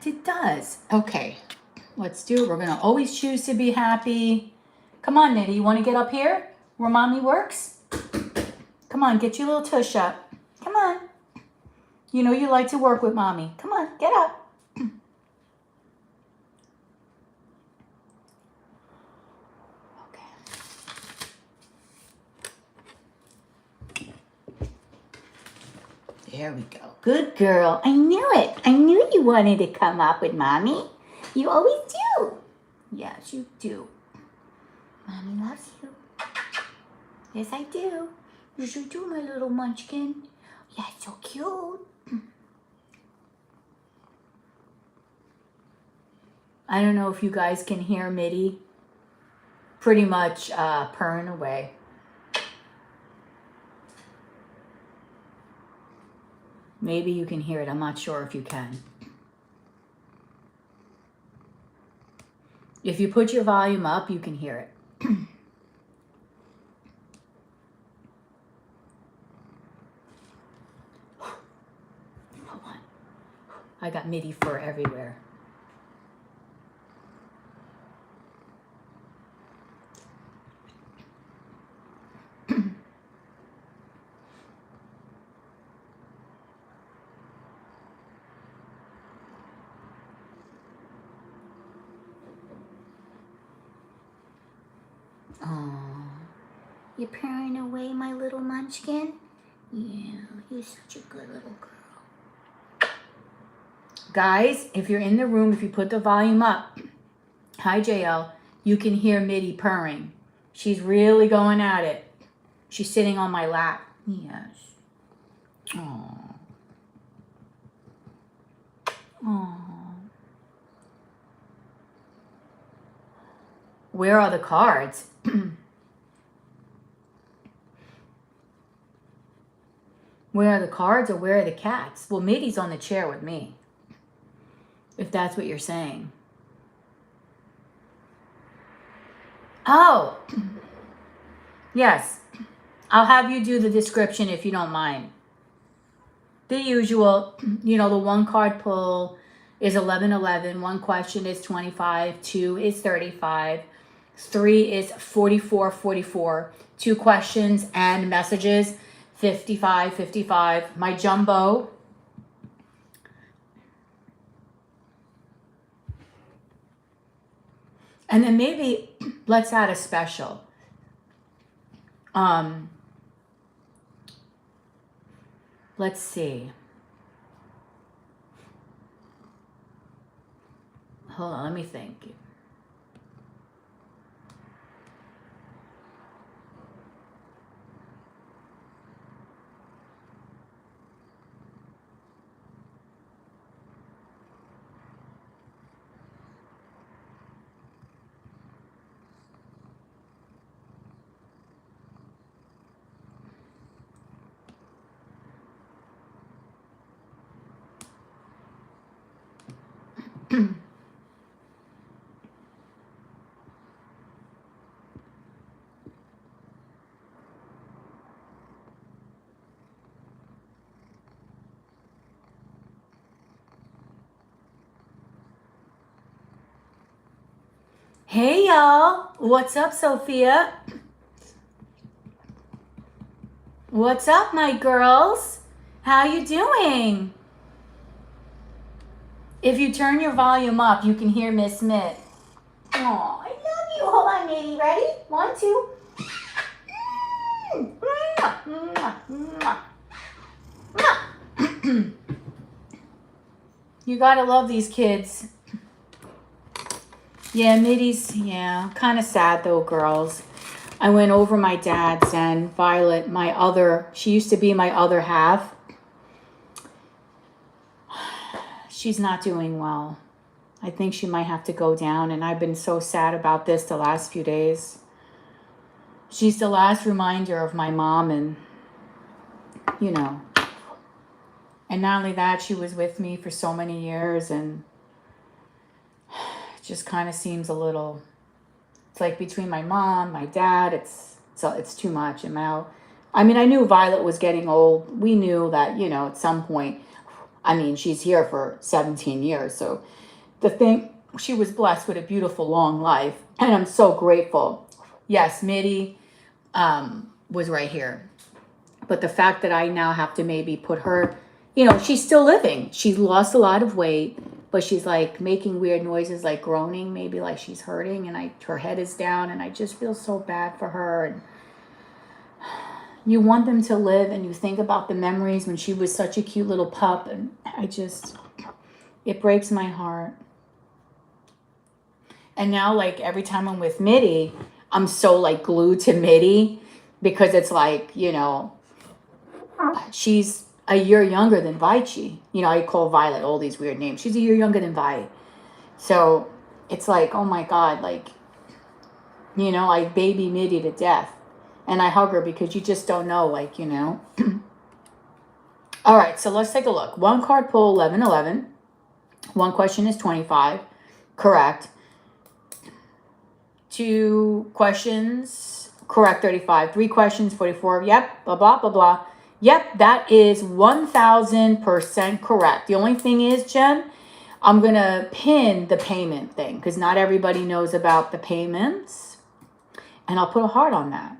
fact, it does. Okay, let's do it. We're going to always choose to be happy. Come on, Nitty. You want to get up here where Mommy works? Come on, get your little tush up. Come on. You know you like to work with Mommy. Come on, get up. There we go. Good girl. I knew it. I knew you wanted to come up with Mommy. You always do. Yes, you do. Mommy loves you. Yes, I do. Yes, you do, my little munchkin. Yeah, so cute. I don't know if you guys can hear Mitty pretty much purring away. Maybe you can hear it. I'm not sure if you can. If you put your volume up, you can hear it. Hold on. I got Mitty fur everywhere. You're purring away, my little munchkin? Yeah, you're such a good little girl. Guys, if you're in the room, if you put the volume up, hi JL, you can hear Mitty purring. She's really going at it. She's sitting on my lap. Yes. Aww. Aww. Where are the cards? Where are the cards or where are the cats? Well, Mitty's on the chair with me, if that's what you're saying. Oh, yes. I'll have you do the description if you don't mind. The usual, you know, the one card pull is 1111. One question is 25. 2 is 35. 3 is 44. 2 questions and messages, 55. My jumbo. And then maybe let's add a special. Let's see. Hold on, let me think. Hey y'all, what's up, Sophia? What's up, my girls? How you doing? If you turn your volume up, you can hear Miss Smith. Oh, I love you. Hold on, Mitty. Ready? 1, 2. You gotta love these kids. Yeah, Mitty's, yeah, kind of sad though, girls. I went over my dad's and Violet, she used to be my other half. She's not doing well. I think she might have to go down, and I've been so sad about this the last few days. She's the last reminder of my mom, and, you know. And not only that, she was with me for so many years, and it just kind of seems a little, it's like between my mom, my dad, it's too much. And now, I mean, I knew Violet was getting old. We knew that, you know, at some point, I mean, she's here for 17 years. So she was blessed with a beautiful long life. And I'm so grateful. Yes, Mitty was right here. But the fact that I now have to maybe put her, she's still living. She's lost a lot of weight, but she's like making weird noises, like groaning, maybe like she's hurting, and her head is down, and I just feel so bad for her. And you want them to live, and you think about the memories when she was such a cute little pup, and it breaks my heart. And now, like, every time I'm with Mitty, I'm so, like, glued to Mitty, because it's like, she's a year younger than Vici. I call Violet all these weird names. She's a year younger than Vi. So it's like, oh my God, like, I baby Mitty to death. And I hug her because you just don't know, like, All right, so let's take a look. One card pull, 1111. One question is 25. Correct. Two questions, correct, 35. Three questions, 44. Yep, blah, blah, blah, blah. Yep, that is 1,000% correct. The only thing is, Jen, I'm going to pin the payment thing because not everybody knows about the payments. And I'll put a heart on that.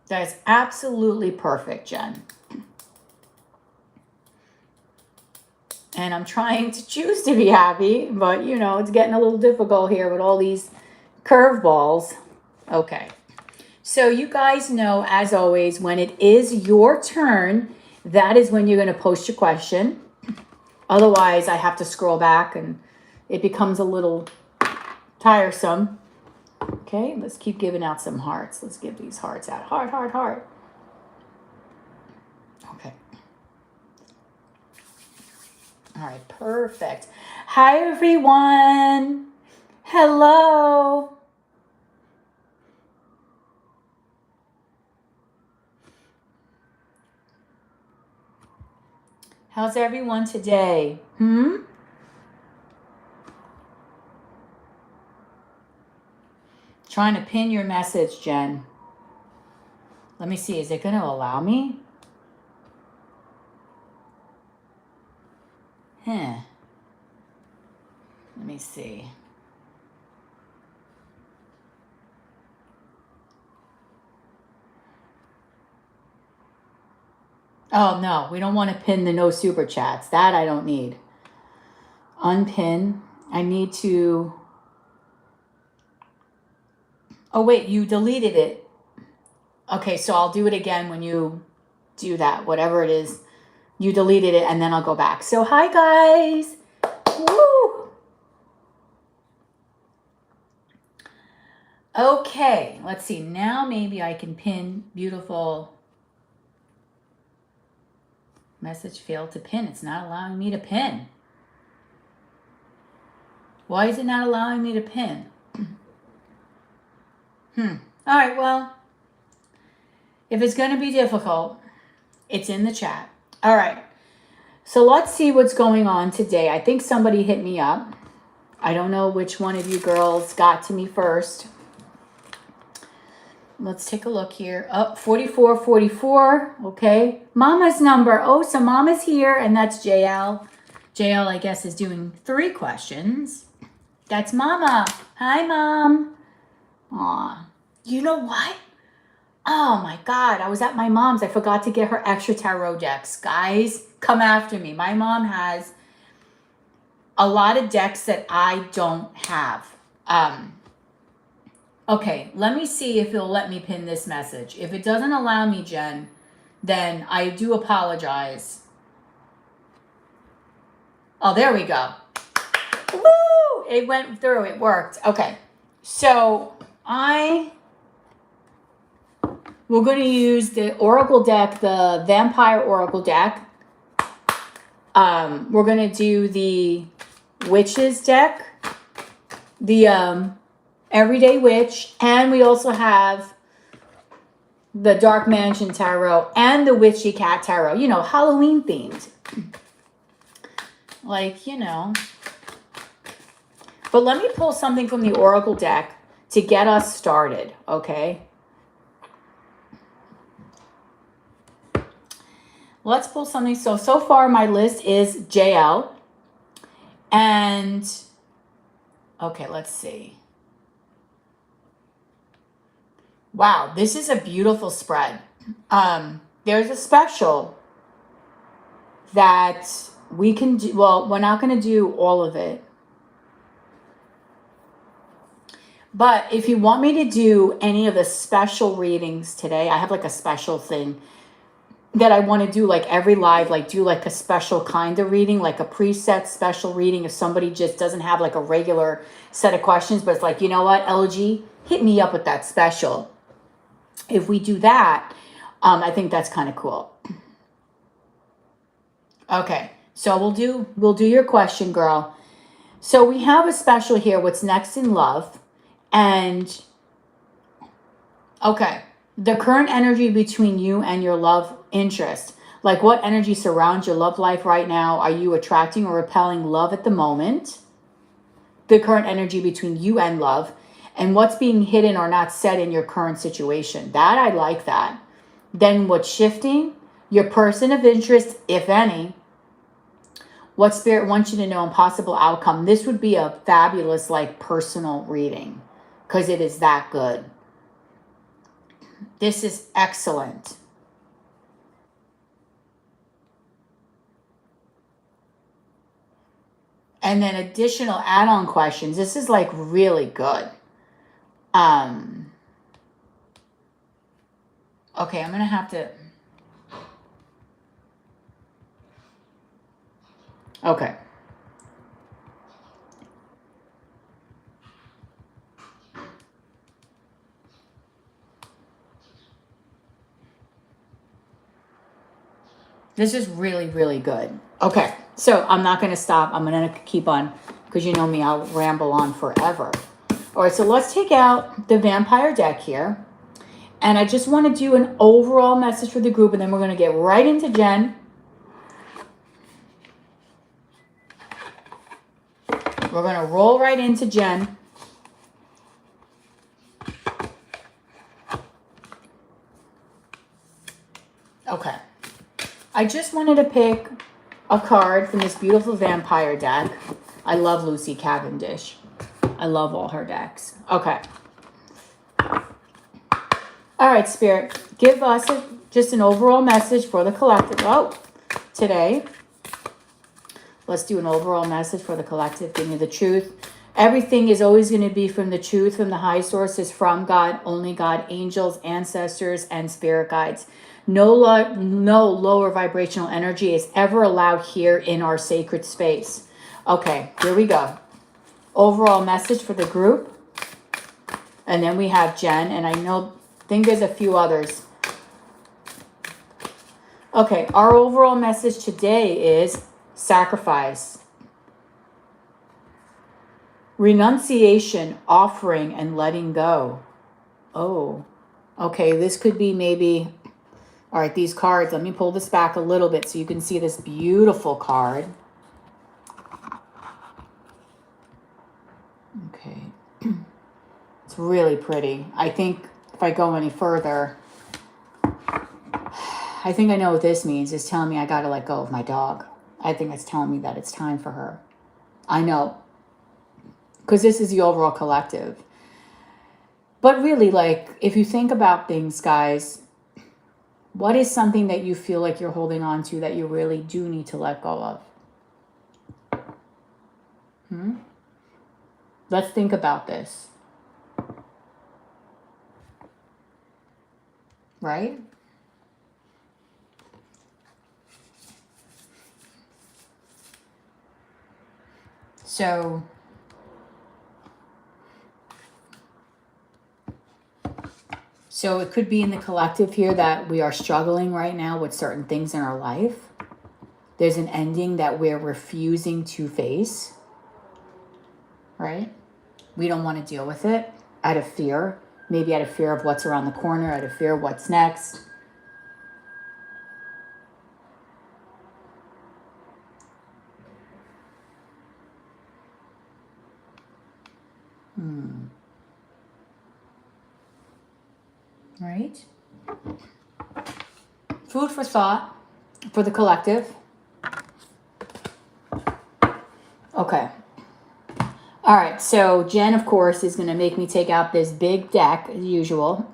That is absolutely perfect, Jen. And I'm trying to choose to be happy, but, it's getting a little difficult here with all these curveballs. Okay. So you guys know, as always, when it is your turn, that is when you're going to post your question. Otherwise, I have to scroll back and it becomes a little tiresome. Okay, let's keep giving out some hearts. Let's give these hearts out. Heart, heart, heart. Okay. All right, perfect. Hi, everyone. Hello. How's everyone today? Trying to pin your message, Jen. Let me see. Is it going to allow me? Let me see. Oh, no. We don't want to pin the no super chats. That I don't need. Unpin. I need to... Oh, wait. You deleted it. Okay, so I'll do it again when you do that. Whatever it is. You deleted it, and then I'll go back. So, hi, guys. Woo! Okay, let's see. Now maybe I can pin beautiful message failed to pin. It's not allowing me to pin. Why is it not allowing me to pin? All right, well, if it's going to be difficult, it's in the chat. All right, so let's see what's going on today. I think somebody hit me up. I don't know which one of you girls got to me first. Let's take a look here. Oh, 4444. Okay. Mama's number. Oh, so Mama's here, and that's JL. JL, I guess, is doing 3 questions. That's Mama. Hi, Mom. Aw. You know what? Oh, my God. I was at my mom's. I forgot to get her extra tarot decks. Guys, come after me. My mom has a lot of decks that I don't have. Okay, let me see if it'll let me pin this message. If it doesn't allow me, Jen, then I do apologize. Oh, there we go. Woo! It went through. It worked. Okay, so we're going to use the Oracle deck, the Vampire Oracle deck. We're going to do the Witches deck, the Everyday Witch, and we also have the Dark Mansion Tarot and the Witchy Cat Tarot. Halloween themed. Like, But let me pull something from the Oracle deck to get us started, okay? let's pull something. So far my list is JL. And, okay, let's see. Wow, this is a beautiful spread. There's a special that we can do. Well, we're not going to do all of it. But if you want me to do any of the special readings today, I have like a special thing that I want to do, like every live, like do like a special kind of reading, like a preset special reading. If somebody just doesn't have like a regular set of questions, but it's like, you know what, LG, hit me up with that special. If we do that, I think that's kind of cool. Okay, so we'll do your question, girl. So we have a special here, what's next in love. And okay, the current energy between you and your love interest. Like what energy surrounds your love life right now? Are you attracting or repelling love at the moment? The current energy between you and love. And what's being hidden or not said in your current situation. That, I like that. Then what's shifting? Your person of interest, if any. What spirit wants you to know and possible outcome. This would be a fabulous like personal reading because it is that good. This is excellent. And then additional add-on questions. This is like really good. Okay, I'm going to have to... Okay. This is really, really good. Okay, so I'm not going to stop. I'm going to keep on because you know me, I'll ramble on forever. All right, so let's take out the vampire deck here. And I just want to do an overall message for the group, and then we're going to get right into Jen. We're going to roll right into Jen. Okay. I just wanted to pick a card from this beautiful vampire deck. I love Lucy Cavendish. I love all her decks. Okay. All right, Spirit. Give us just an overall message for the collective. Oh, today. Let's do an overall message for the collective. Give me the truth. Everything is always going to be from the truth, from the high sources, from God, only God, angels, ancestors, and spirit guides. No lower vibrational energy is ever allowed here in our sacred space. Okay, here we go. Overall message for the group. And then we have Jen, and I think there's a few others. Okay, our overall message today is sacrifice, renunciation, offering, and letting go. Oh, okay, this could be maybe... All right, these cards, let me pull this back a little bit so you can see this beautiful card. Okay. It's really pretty. I think if I go any further, I think I know what this means. It's telling me I got to let go of my dog. I think it's telling me that it's time for her. I know. Because this is the overall collective. But really, like, if you think about things, guys... What is something that you feel like you're holding on to that you really do need to let go of? Let's think about this. Right? So... So it could be in the collective here that we are struggling right now with certain things in our life. There's an ending that we're refusing to face, right? We don't want to deal with it out of fear. Maybe out of fear of what's around the corner, out of fear of what's next. Right? Food for thought. for the collective. Okay. All right. So Jen, of course, is going to make me take out this big deck as usual.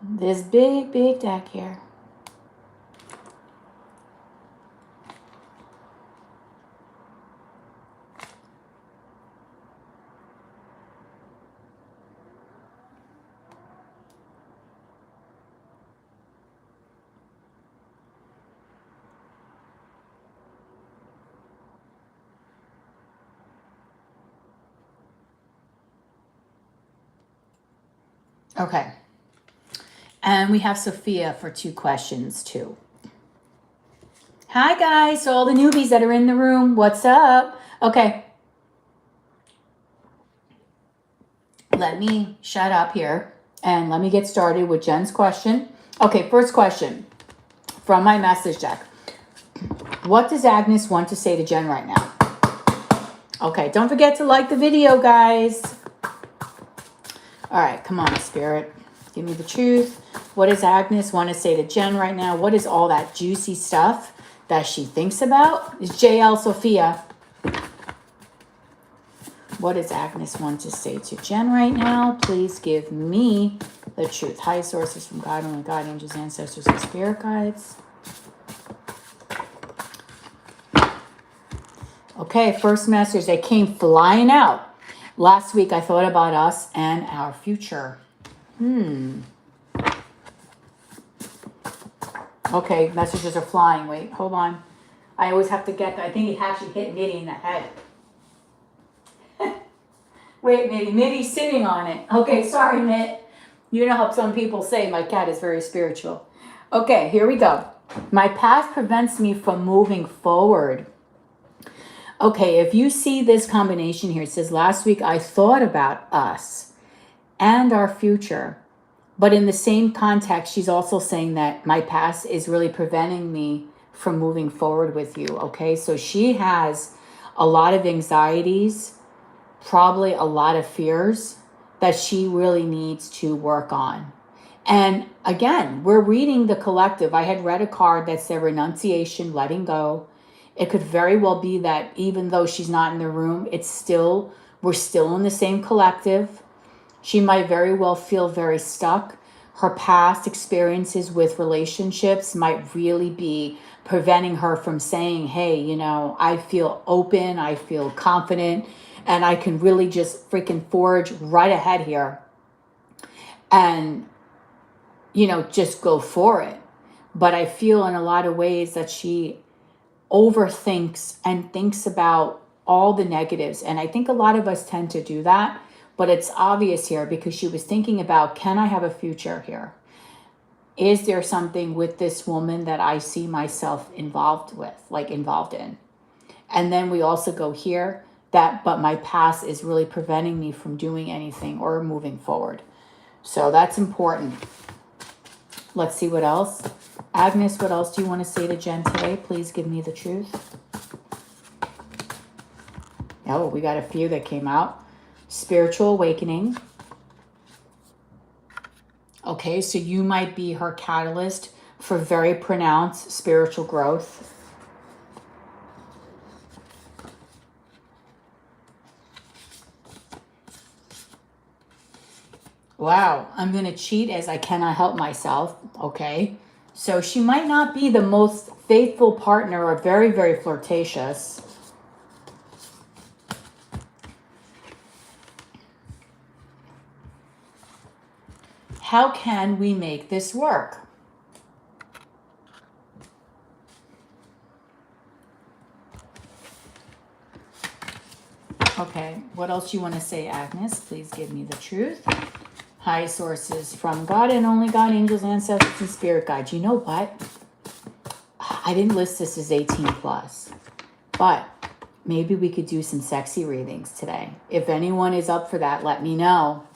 This big deck here. Okay. And we have Sophia for 2 questions too. Hi guys, so all the newbies that are in the room, what's up? Okay. Let me shut up here and let me get started with Jen's question. Okay, first question from my message deck. What does Agnes want to say to Jen right now? Okay, don't forget to like the video, guys. All right, come on, Spirit. Give me the truth. What does Agnes want to say to Jen right now? What is all that juicy stuff that she thinks about? Is JL Sophia. What does Agnes want to say to Jen right now? Please give me the truth. High sources from God, only God, angels, ancestors, and spirit guides. Okay, first message. They came flying out. Last week, I thought about us and our future. Okay, messages are flying. Wait, hold on. I always have to get, I think it actually hit Mitty in the head. Wait, Mitty's sitting on it. Okay, sorry, Mitt. You know how some people say my cat is very spiritual. Okay, here we go. My past prevents me from moving forward. Okay, if you see this combination here, it says last week I thought about us and our future. But in the same context, she's also saying that my past is really preventing me from moving forward with you. Okay, so she has a lot of anxieties, probably a lot of fears that she really needs to work on. And again, we're reading the collective. I had read a card that said renunciation, letting go. It could very well be that even though she's not in the room, we're still in the same collective. She might very well feel very stuck. Her past experiences with relationships might really be preventing her from saying, hey, I feel open, I feel confident, and I can really just freaking forge right ahead here and, just go for it. But I feel in a lot of ways that she overthinks and thinks about all the negatives. And I think a lot of us tend to do that, but it's obvious here because she was thinking about, can I have a future here? Is there something with this woman that I see myself involved in? And then we also go here but my past is really preventing me from doing anything or moving forward. So that's important. Let's see what else. Agnes, what else do you want to say to Jen today? Please give me the truth. Oh, we got a few that came out. Spiritual awakening. Okay, so you might be her catalyst for very pronounced spiritual growth. Wow, I'm going to cheat as I cannot help myself. Okay. So she might not be the most faithful partner or very, very flirtatious. How can we make this work? Okay, what else do you want to say, Agnes? Please give me the truth. High sources from God and only God, angels, ancestors, and spirit guides. You know what? I didn't list this as 18 plus, but maybe we could do some sexy readings today. If anyone is up for that, let me know.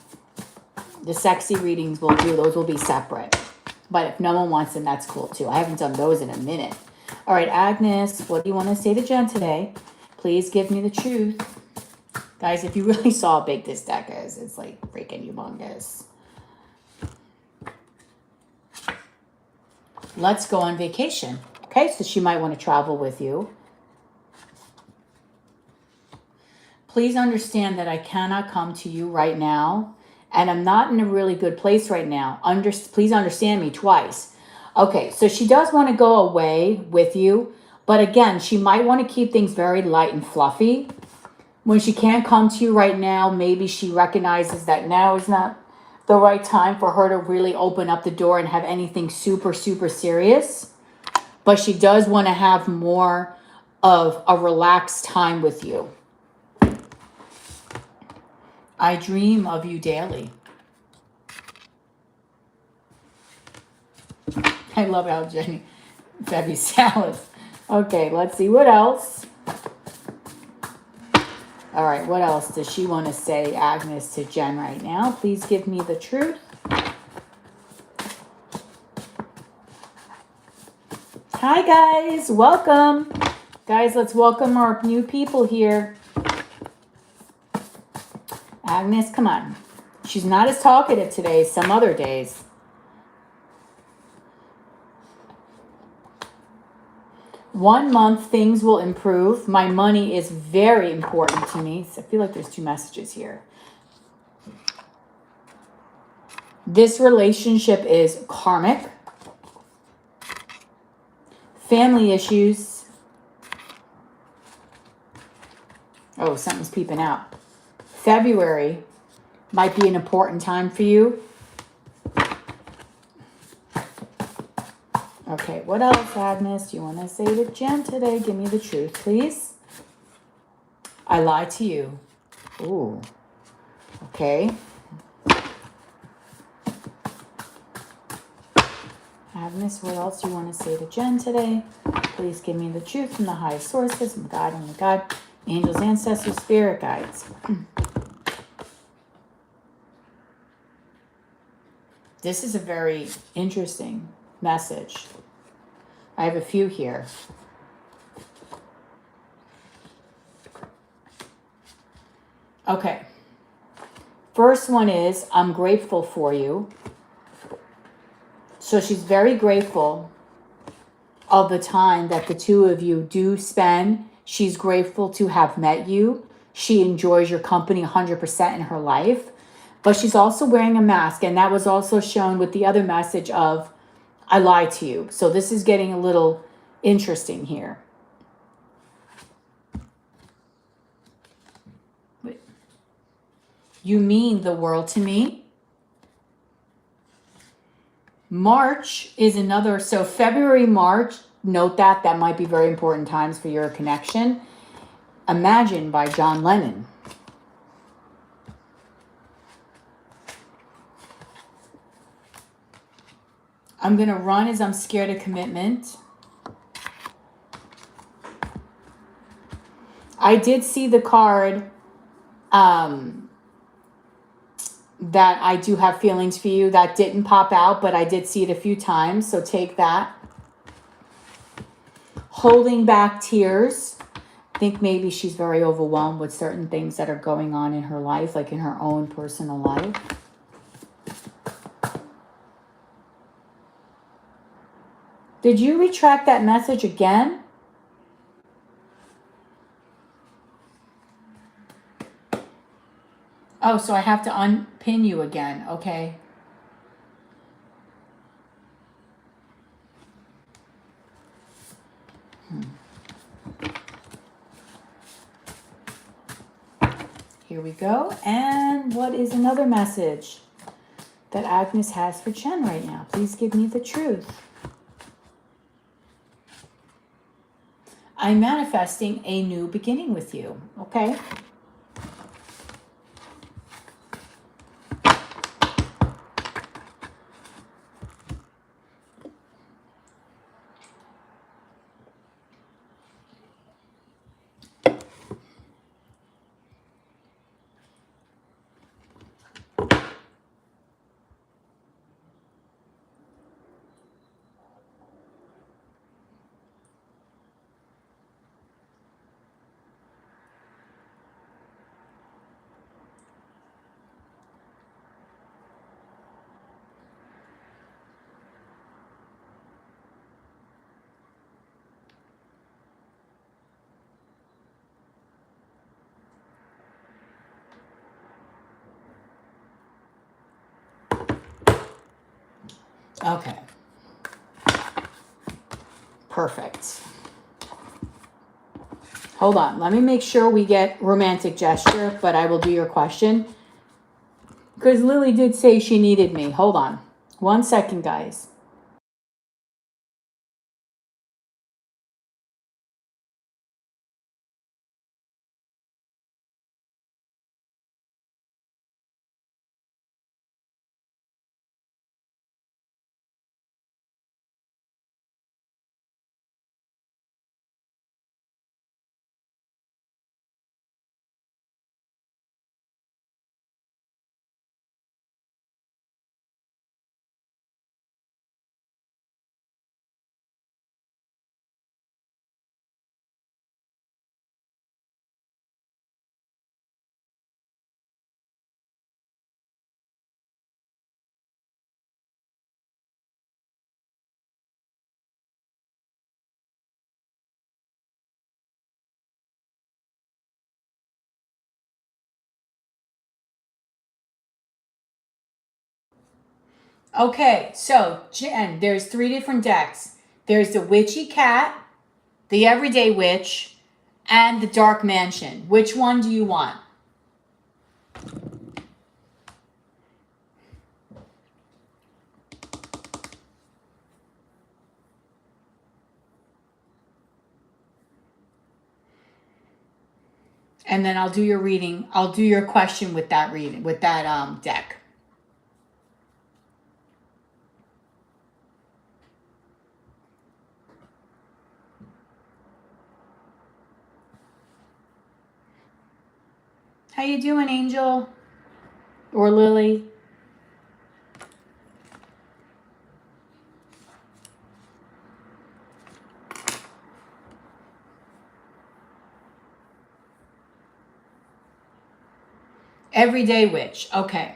The sexy readings we'll do, those will be separate. But if no one wants them, that's cool too. I haven't done those in a minute. All right, Agnes, what do you want to say to Jen today? Please give me the truth. Guys, if you really saw how big this deck is, it's like freaking humongous. let's go on vacation. Okay, so she might want to travel with you. Please understand that I cannot come to you right now, and I'm not in a really good place right now. Please understand me twice. Okay, so she does want to go away with you, but again, she might want to keep things very light and fluffy. When she can't come to you right now, maybe she recognizes that now is not the right time for her to really open up the door and have anything super, super serious. But she does want to have more of a relaxed time with you. I dream of you daily. I love how Jenny, Debbie Salas. Okay, let's see what else. All right, what else does she want to say, Agnes, to Jen right now? Please give me the truth. Hi, guys. Welcome. Guys, let's welcome our new people here. Agnes, come on. She's not as talkative today as some other days. One month, things will improve. My money is very important to me. So I feel like there's two messages here. This relationship is karmic. Family issues. Oh, something's peeping out. February might be an important time for you. Okay, what else, Agnes, do you want to say to Jen today? Give me the truth, please. I lied to you. Ooh. Okay. Agnes, what else do you want to say to Jen today? Please give me the truth from the highest sources, from God, oh my God, angels, ancestors, spirit guides. This is a very interesting message. I have a few here. Okay. First one is, I'm grateful for you. So she's very grateful of the time that the two of you do spend. She's grateful to have met you. She enjoys your company 100% in her life. But she's also wearing a mask. And that was also shown with the other message of, I lied to you. So this is getting a little interesting here. You mean the world to me. March is another, so February, March, note that might be very important times for your connection. Imagine by John Lennon. I'm going to run as I'm scared of commitment. I did see the card that I do have feelings for you. That didn't pop out, but I did see it a few times, so take that. Holding back tears. I think maybe she's very overwhelmed with certain things that are going on in her life, like in her own personal life. Did you retract that message again? Oh, so I have to unpin you again. Okay. Here we go. And what is another message that Agnes has for Jen right now? Please give me the truth. I'm manifesting a new beginning with you. Okay. Okay. Perfect. Hold on. Let me make sure we get romantic gesture, but I will do your question. Because Lily did say she needed me. Hold on. 1 second, guys. Okay, so Jen, there's 3 different decks. There's the Witchy Cat, the Everyday Witch, and the Dark Mansion. Which one do you want? And then I'll do your reading. I'll do your question with that reading, with that deck. How you doing, Angel? Or Lily? Everyday Witch. Okay.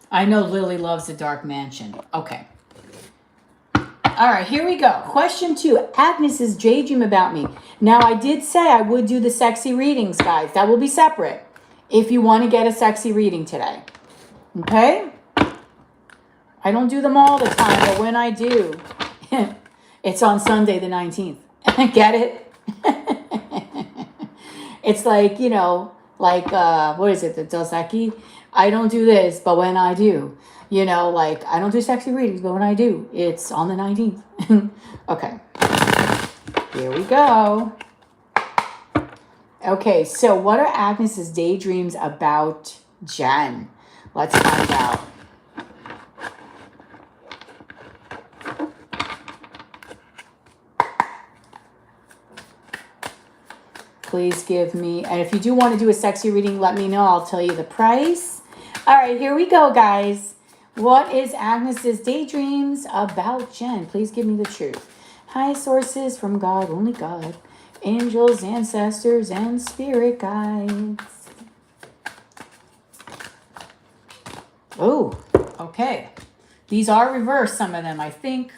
I know Lily loves the Dark Mansion. Okay. All right, here we go. Question 2. Agnes's daydream about me. Now, I did say I would do the sexy readings, guys. That will be separate if you want to get a sexy reading today. Okay? I don't do them all the time, but when I do, it's on Sunday the 19th. Get it? It's like, you know, like, what is it, the Dos Equis? I don't do this, but when I do, you know, like, I don't do sexy readings, but when I do, it's on the 19th. Okay. Here we go. Okay, so what are Agnes's daydreams about Jen? Let's find out. Please give me, and if you do want to do a sexy reading, let me know. I'll tell you the price. All right, here we go, guys. What is Agnes's daydreams about Jen? Please give me the truth. High sources from God, only God. Angels, ancestors, and spirit guides. Oh, okay. These are reversed, some of them, I think.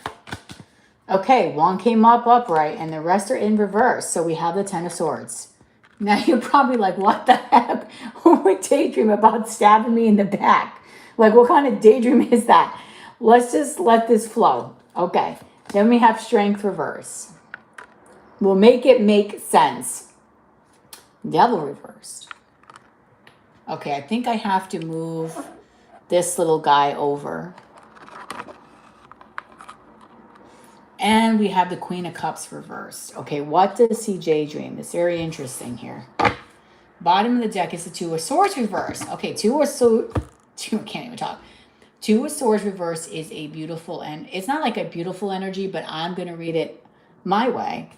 Okay, one came up upright, and the rest are in reverse. So we have the Ten of Swords. Now you're probably like, what the heck? Who would daydream about stabbing me in the back? Like, what kind of daydream is that? Let's just let this flow. Okay, then we have Strength reverse. We'll make it make sense. Devil reversed. Okay, I think I have to move this little guy over. And we have the Queen of Cups reversed. Okay, what does he daydream? It's very interesting here. Bottom of the deck is the Two of Swords reversed. Okay, can't even talk. Two of Swords reversed is a beautiful, and it's not like a beautiful energy, but I'm going to read it my way.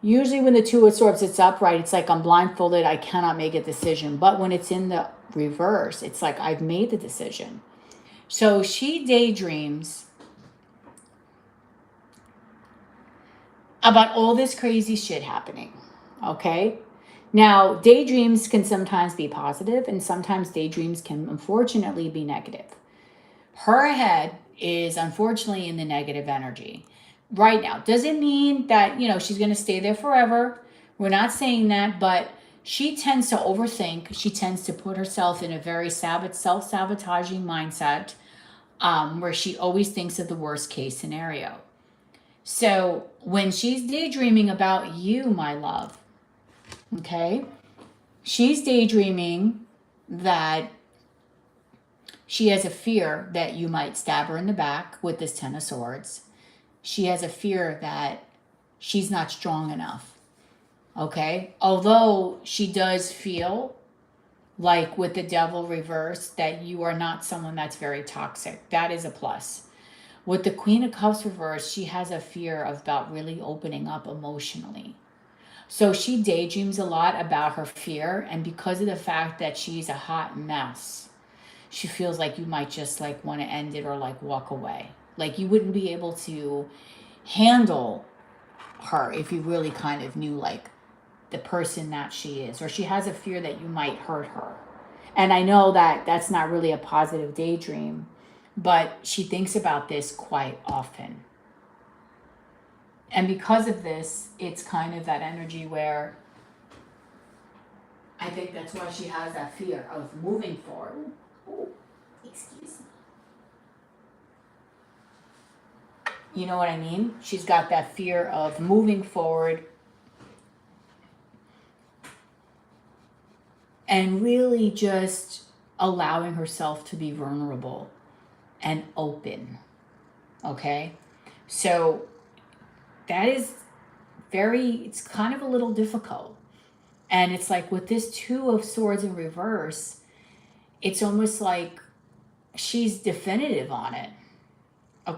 Usually when the Two of Swords, it's upright, it's like I'm blindfolded, I cannot make a decision. But when it's in the reverse, it's like I've made the decision. So she daydreams about all this crazy shit happening, okay? Now, daydreams can sometimes be positive, and sometimes daydreams can unfortunately be negative. Her head is unfortunately in the negative energy right now. Does it mean that, you know, she's going to stay there forever? We're not saying that, but she tends to overthink. She tends to put herself in a very self-sabotaging mindset, where she always thinks of the worst case scenario. So when she's daydreaming about you, my love, okay, she's daydreaming that she has a fear that you might stab her in the back with this Ten of Swords. She has a fear that she's not strong enough. Okay? Although she does feel like with the Devil reversed that you are not someone that's very toxic. That is a plus. With the Queen of Cups reversed, she has a fear about really opening up emotionally. So she daydreams a lot about her fear, and because of the fact that she's a hot mess, she feels like you might just like want to end it or like walk away. Like you wouldn't be able to handle her if you really kind of knew like the person that she is, or she has a fear that you might hurt her. And I know that that's not really a positive daydream, but she thinks about this quite often. And because of this, it's kind of that energy where I think that's why she has that fear of moving forward. Oh, excuse me. You know what I mean? She's got that fear of moving forward and really just allowing herself to be vulnerable and open. Okay? So that is it's kind of a little difficult. And it's like with this Two of Swords in reverse, it's almost like she's definitive on it.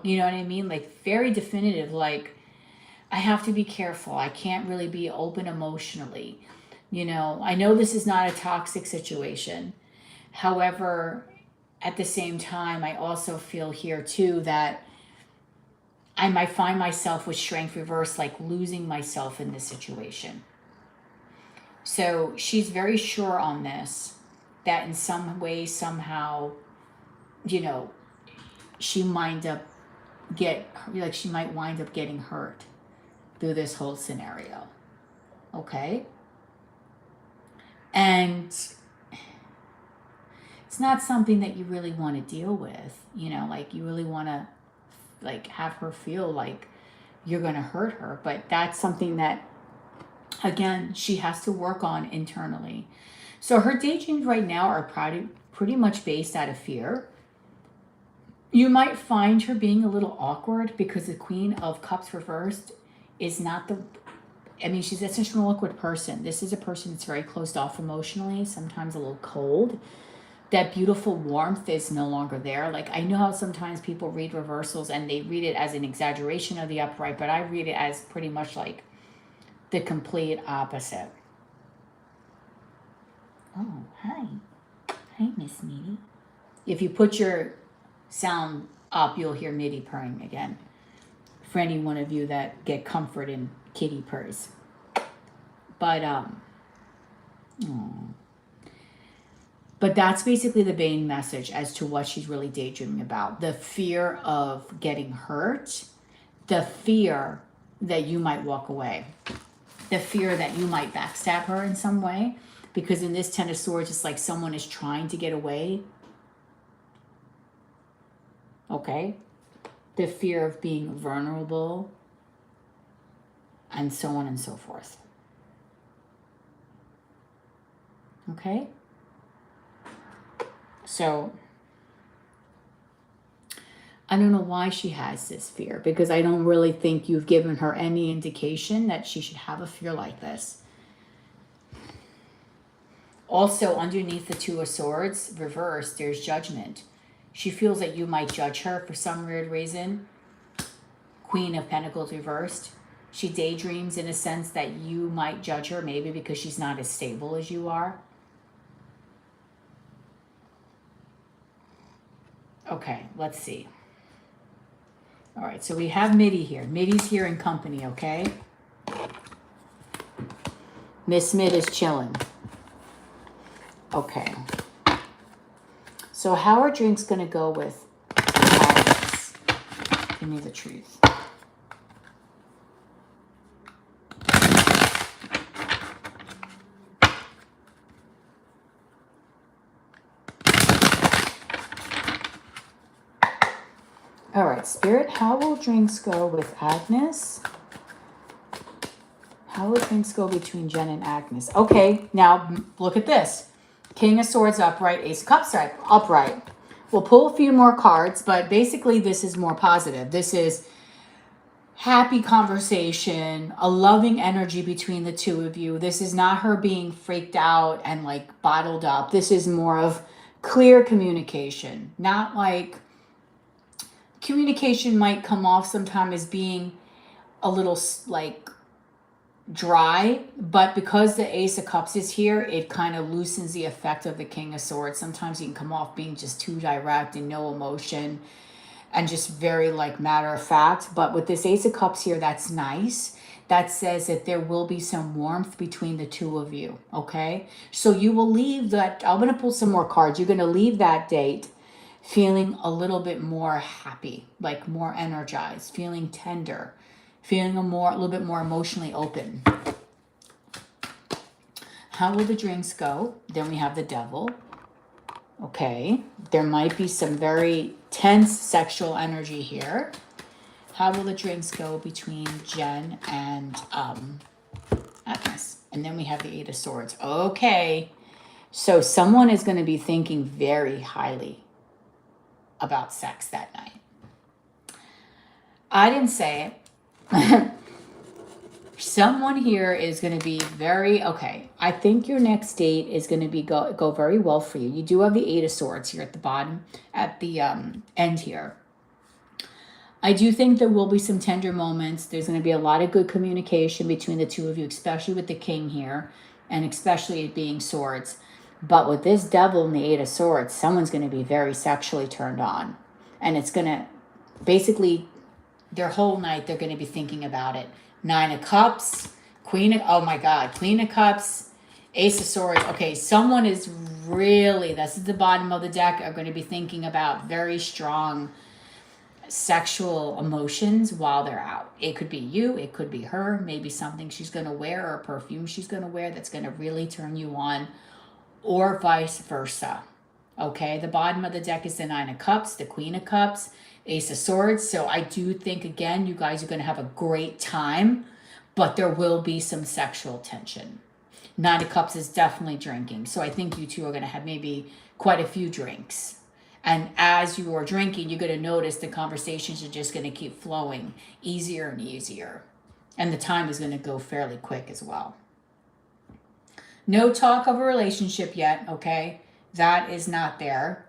You know what I mean? Like very definitive, like I have to be careful. I can't really be open emotionally. You know, I know this is not a toxic situation. However, at the same time, I also feel here too that I might find myself with Strength reversed, like losing myself in this situation. So she's very sure on this, that in some way, somehow, you know, she might wind up getting hurt through this whole scenario. Okay? And it's not something that you really want to deal with, you know, like you really want to like have her feel like you're going to hurt her, but that's something that again she has to work on internally. So her daydreams right now are pretty much based out of fear. You might find her being a little awkward because the Queen of Cups reversed is not she's such an awkward person. This is a person that's very closed off emotionally, sometimes a little cold. That beautiful warmth is no longer there. Like I know how sometimes people read reversals and they read it as an exaggeration of the upright, but I read it as pretty much like the complete opposite. Oh, hi. Hi, Miss Mitty. If you put your sound up, you'll hear Mitty purring again. For any one of you that get comfort in kitty purrs. But but that's basically the main message as to what she's really daydreaming about. The fear of getting hurt, the fear that you might walk away, the fear that you might backstab her in some way, because in this Ten of Swords, it's like someone is trying to get away. Okay? The fear of being vulnerable, and so on and so forth. Okay? So, I don't know why she has this fear, because I don't really think you've given her any indication that she should have a fear like this. Also, underneath the Two of Swords, reversed, there's judgment. She feels that you might judge her for some weird reason. Queen of Pentacles reversed. She daydreams in a sense that you might judge her, maybe because she's not as stable as you are. Okay, let's see. All right, so we have Mitty here. Mitty's here in company, okay? Miss Mitt is chilling. Okay. So how are drinks going to go with Alex? Give me the truth. All right, Spirit, how will drinks go with Agnes? How will drinks go between Jen and Agnes? Okay, now look at this. King of Swords upright, Ace of Cups upright. We'll pull a few more cards, but basically this is more positive. This is happy conversation, a loving energy between the two of you. This is not her being freaked out and like bottled up. This is more of clear communication. Not like communication might come off sometime as being a little like dry, but because the Ace of Cups is here, it kind of loosens the effect of the King of Swords. Sometimes you can come off being just too direct and no emotion and just very like matter of fact. But with this Ace of Cups here, that's nice. That says that there will be some warmth between the two of you, okay? So you will leave that, I'm going to pull some more cards. You're going to leave that date feeling a little bit more happy, like more energized, feeling tender, feeling a little bit more emotionally open. How will the drinks go? Then we have the Devil. Okay, there might be some very tense sexual energy here. How will the drinks go between Jen and Agnes? And then we have the Eight of Swords. Okay, so someone is going to be thinking very highly about sex that night. I didn't say it. Someone here is going to be very, okay, I think your next date is going to be go very well for you. You do have the Eight of Swords here at the bottom, at the end here. I do think there will be some tender moments. There's going to be a lot of good communication between the two of you, especially with the King here, and especially it being swords. But with this Devil and the Eight of Swords, someone's going to be very sexually turned on. And it's going to, basically, their whole night, they're going to be thinking about it. Nine of Cups, Queen of, oh my God, Queen of Cups, Ace of Swords. Okay, someone is really, this is the bottom of the deck, are going to be thinking about very strong sexual emotions while they're out. It could be you, it could be her, maybe something she's going to wear or a perfume she's going to wear that's going to really turn you on, or vice versa. Okay, the bottom of the deck is the Nine of Cups, the Queen of Cups, Ace of Swords. So I do think, again, you guys are going to have a great time, but there will be some sexual tension. Nine of Cups is definitely drinking. So I think you two are going to have maybe quite a few drinks. And as you are drinking, you're going to notice the conversations are just going to keep flowing easier and easier. And the time is going to go fairly quick as well. No talk of a relationship yet, okay? That is not there.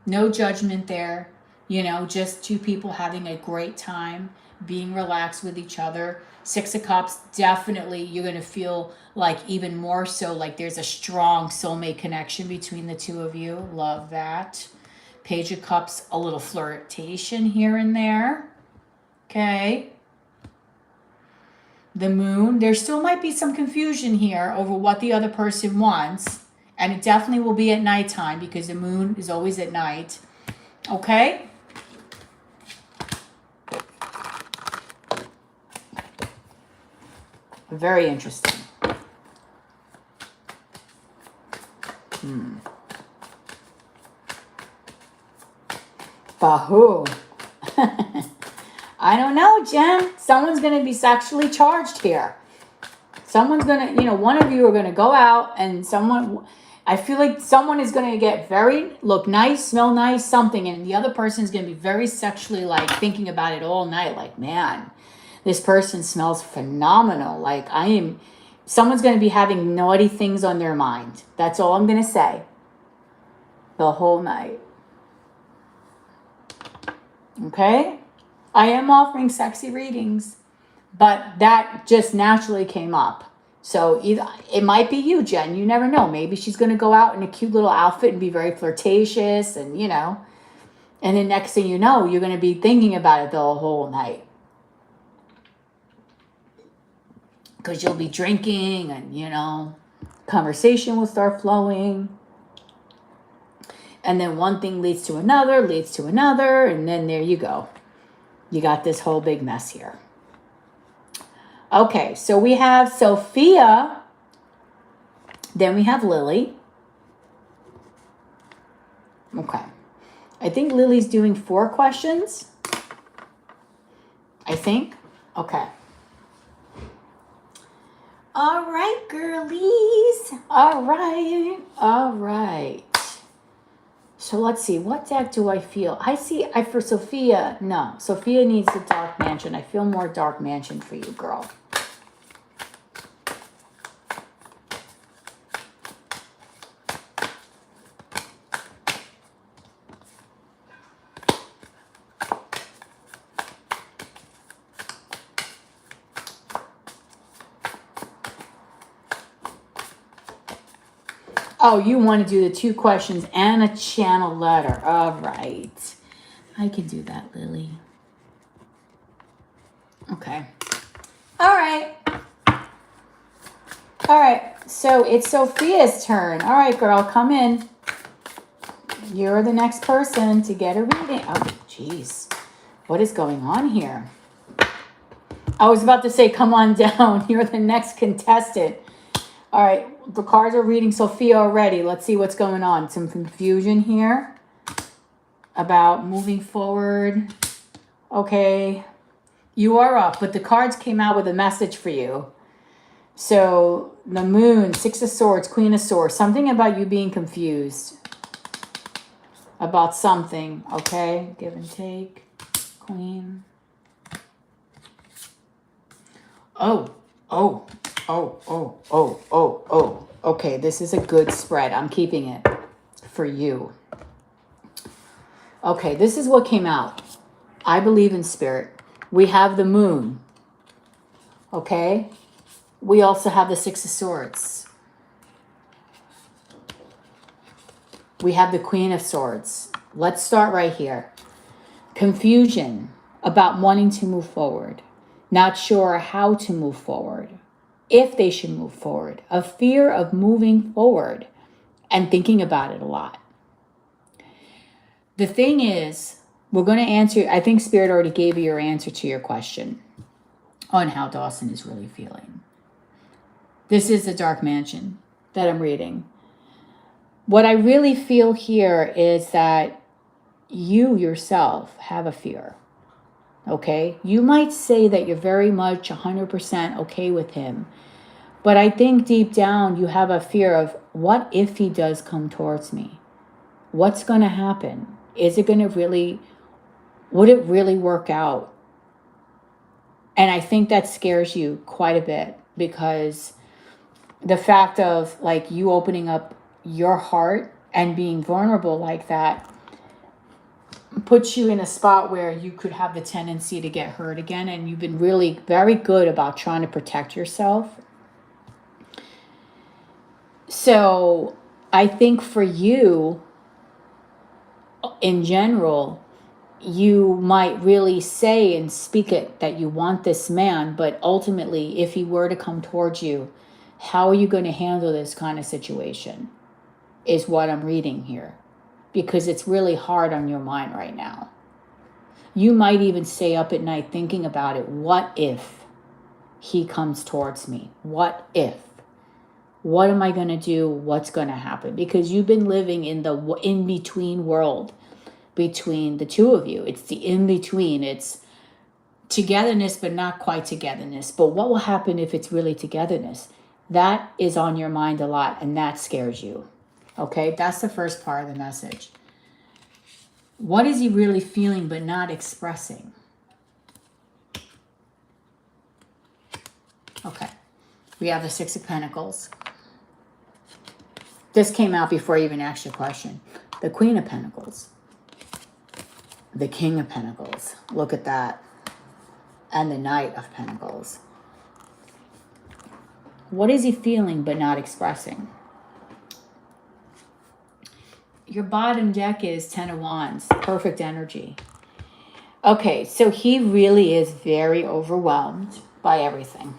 No judgment there. You know, just two people having a great time, being relaxed with each other. Six of Cups, definitely you're going to feel like even more so like there's a strong soulmate connection between the two of you. Love that. Page of Cups, a little flirtation here and there. Okay. The Moon, there still might be some confusion here over what the other person wants. And it definitely will be at nighttime because the Moon is always at night. Okay? Very interesting. Bahu. I don't know, Jen. Someone's going to be sexually charged here. Someone's going to, one of you are going to go out and I feel like someone is going to get look nice, smell nice, something. And the other person is going to be very sexually like thinking about it all night. Like, man, this person smells phenomenal. Like someone's going to be having naughty things on their mind. That's all I'm going to say. The whole night. Okay? I am offering sexy readings, but that just naturally came up. So it might be you, Jen. You never know. Maybe she's going to go out in a cute little outfit and be very flirtatious and, and then next thing you know, you're going to be thinking about it the whole night. Because you'll be drinking and, conversation will start flowing. And then one thing leads to another, and then there you go. You got this whole big mess here. Okay, so we have Sophia. Then we have Lily. Okay. I think Lily's doing 4 questions. I think. Okay. All right, girlies. All right. All right. So let's see. What deck do I feel? For Sophia. No. Sophia needs the Dark Mansion. I feel more Dark Mansion for you, girl. Oh, you want to do the 2 questions and a channel letter. All right. I can do that, Lily. Okay. All right. All right. So it's Sophia's turn. All right, girl, come in. You're the next person to get a reading. Oh, jeez. What is going on here? I was about to say, come on down. You're the next contestant. All right. The cards are reading Sophia already. Let's see what's going on. Some confusion here about moving forward. Okay. You are up, but the cards came out with a message for you. So the Moon, 6 of Swords, Queen of Swords. Something about you being confused about something. Okay. Give and take. Queen. Oh. Okay, this is a good spread. I'm keeping it for you. Okay, this is what came out. I believe in spirit. We have the Moon. Okay? We also have the 6 of Swords. We have the Queen of Swords. Let's start right here. Confusion about wanting to move forward. Not sure how to move forward. If they should move forward. A fear of moving forward and thinking about it a lot. The thing is, we're going to answer, I think Spirit already gave you your answer to your question on how Dawson is really feeling. This is the Dark Mansion that I'm reading. What I really feel here is that you yourself have a fear. Okay? You might say that you're very much 100% okay with him. But I think deep down you have a fear of, what if he does come towards me? What's going to happen? Is it going to really, would it really work out? And I think that scares you quite a bit, because the fact of like you opening up your heart and being vulnerable like that puts you in a spot where you could have the tendency to get hurt again. And you've been really very good about trying to protect yourself. So I think for you, in general, you might really say and speak it that you want this man, but ultimately, if he were to come towards you, how are you going to handle this kind of situation is what I'm reading here, because it's really hard on your mind right now. You might even stay up at night thinking about it. What if he comes towards me? What if? What am I going to do? What's going to happen? Because you've been living in the in-between world between the two of you. It's the in-between. It's togetherness, but not quite togetherness. But what will happen if it's really togetherness? That is on your mind a lot, and that scares you. Okay, that's the first part of the message. What is he really feeling but not expressing? Okay, we have the 6 of Pentacles. This came out before I even asked your question. The Queen of Pentacles. The King of Pentacles. Look at that. And the Knight of Pentacles. What is he feeling but not expressing? Your bottom deck is 10 of Wands. Perfect energy. Okay, so he really is very overwhelmed by everything.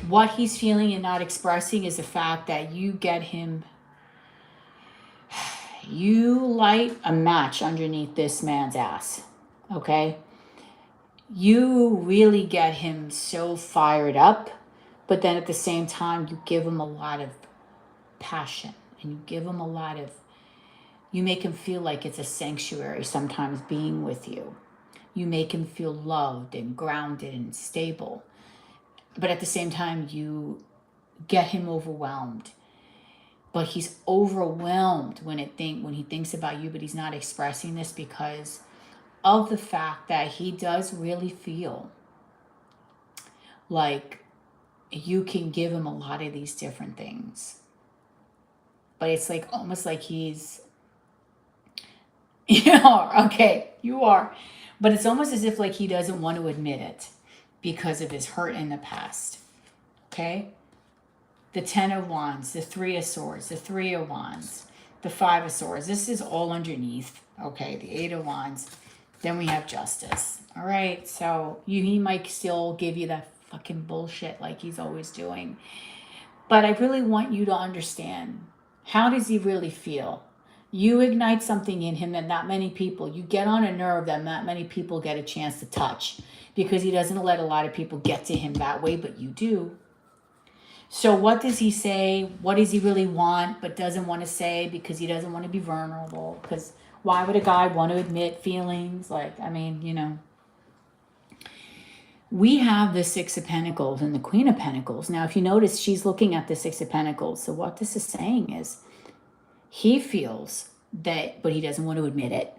What he's feeling and not expressing is the fact that you get him... You light a match underneath this man's ass, okay? You really get him so fired up, but then at the same time, you give him a lot of passion, and you give him a lot of You make him feel like it's a sanctuary sometimes being with you. You make him feel loved and grounded and stable. But at the same time, you get him overwhelmed. But he's overwhelmed when he thinks about you, but he's not expressing this because of the fact that he does really feel like you can give him a lot of these different things. But it's like almost like he's, you are, okay, you are. But it's almost as if like he doesn't want to admit it because of his hurt in the past. Okay? The 10 of Wands, the 3 of Swords, the 3 of Wands, the 5 of Swords. This is all underneath. Okay, the 8 of Wands. Then we have Justice. All right, so he might still give you that fucking bullshit like he's always doing. But I really want you to understand, how does he really feel? You ignite something in him that not many people, you get on a nerve that not many people get a chance to touch, because he doesn't let a lot of people get to him that way, but you do. So what does he say? What does he really want but doesn't want to say because he doesn't want to be vulnerable? Because why would a guy want to admit feelings? Like, I mean, you know. We have the 6 of Pentacles and the Queen of Pentacles. Now, if you notice, she's looking at the 6 of Pentacles. So what this is saying is he feels that, but he doesn't want to admit it,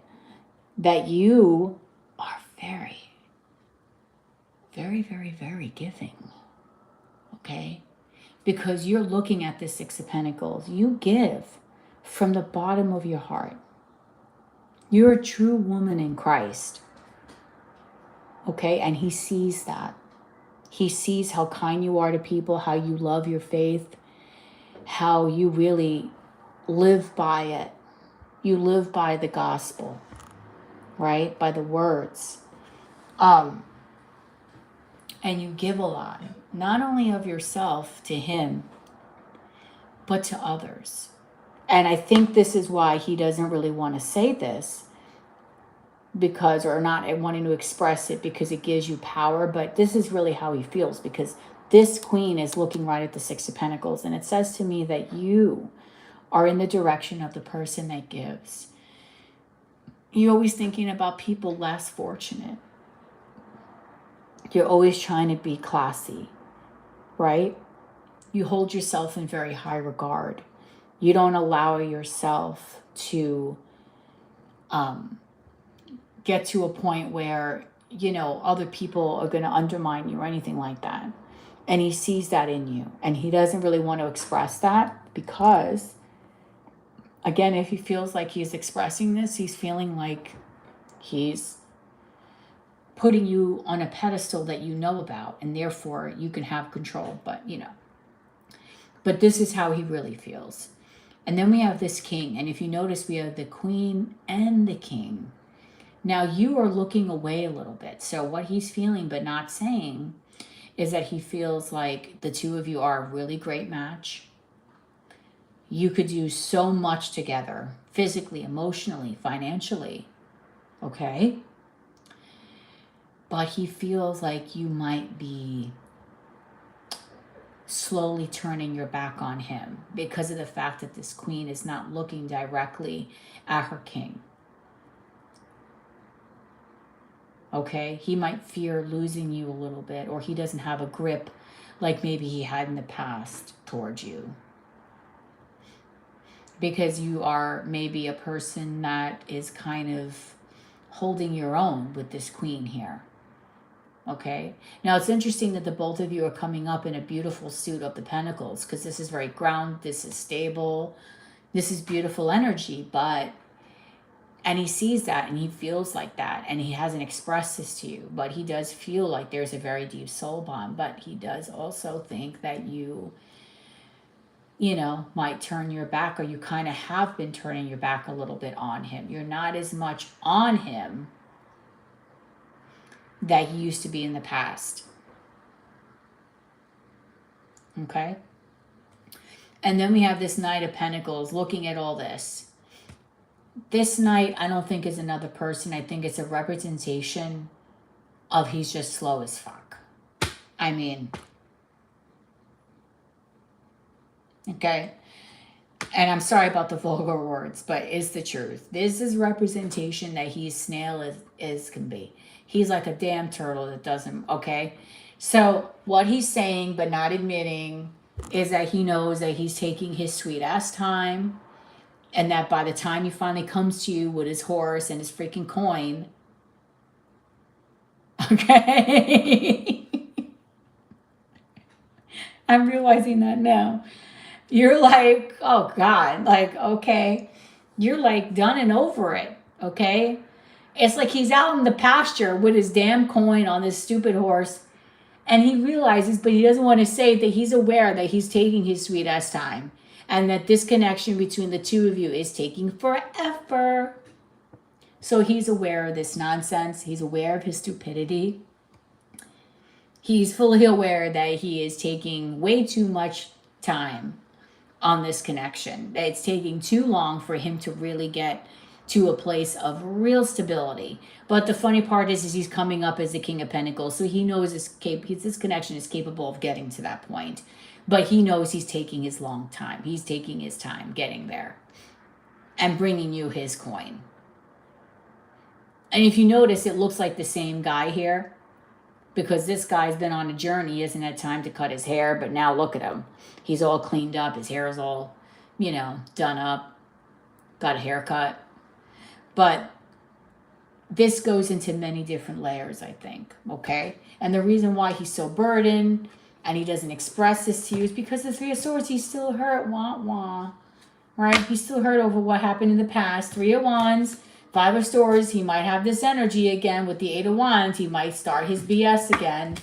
that you are very, very, very, very giving. Okay? Because you're looking at the 6 of Pentacles. You give from the bottom of your heart. You're a true woman in Christ. Okay? And he sees that. He sees how kind you are to people, how you love your faith, how you really live by it. You live by the gospel, right? By the words. And you give a lot, not only of yourself to him, but to others. And I think this is why he doesn't really want to say this, because, or not wanting to express it because it gives you power, but this is really how he feels, because this queen is looking right at the 6 of Pentacles, and it says to me that you are in the direction of the person that gives. You're always thinking about people less fortunate. You're always trying to be classy, right? You hold yourself in very high regard. You don't allow yourself to get to a point where, you know, other people are going to undermine you or anything like that. And he sees that in you. And he doesn't really want to express that because, again, if he feels like he's expressing this, he's feeling like he's putting you on a pedestal that you know about, and therefore you can have control. But, you know, but this is how he really feels. And then we have this king. And if you notice, we have the queen and the king. Now you are looking away a little bit. So what he's feeling but not saying is that he feels like the two of you are a really great match. You could do so much together, physically, emotionally, financially. Okay? But he feels like you might be slowly turning your back on him because of the fact that this queen is not looking directly at her king. Okay? He might fear losing you a little bit, or he doesn't have a grip like maybe he had in the past towards you. Because you are maybe a person that is kind of holding your own with this queen here. Okay? Now, it's interesting that the both of you are coming up in a beautiful suit of the pentacles, because this is very grounded, this is stable, this is beautiful energy, but, and he sees that and he feels like that, and he hasn't expressed this to you, but he does feel like there's a very deep soul bond, but he does also think that you know, might turn your back, or you kind of have been turning your back a little bit on him. You're not as much on him that he used to be in the past. Okay? And then we have this Knight of Pentacles looking at all this. This Knight, I don't think is another person. I think it's a representation of he's just slow as fuck. I mean, okay? And I'm sorry about the vulgar words, but it's the truth. This is representation that he's snail as can be. He's like a damn turtle that doesn't, okay? So what he's saying but not admitting is that he knows that he's taking his sweet ass time, and that by the time he finally comes to you with his horse and his freaking coin, okay? I'm realizing that now. You're like, oh God, like, okay. You're like done and over it, okay? It's like he's out in the pasture with his damn coin on this stupid horse, and he realizes, but he doesn't want to say that he's aware that he's taking his sweet ass time, and that this connection between the two of you is taking forever. So he's aware of this nonsense. He's aware of his stupidity. He's fully aware that he is taking way too much time on this connection. It's taking too long for him to really get to a place of real stability. But the funny part is he's coming up as the King of Pentacles, so he knows this connection is capable of getting to that point. But he knows he's taking his long time. He's taking his time getting there and bringing you his coin. And if you notice, it looks like the same guy here, because this guy's been on a journey. He hasn't had time to cut his hair, but now look at him. He's all cleaned up. His hair is all, done up, got a haircut. But this goes into many different layers, I think, okay? And the reason why he's so burdened and he doesn't express this to you is because the Three of Swords, he's still hurt, wah-wah, right? He's still hurt over what happened in the past. Three of Wands, Five of Swords, he might have this energy again with the Eight of Wands. He might start his BS again.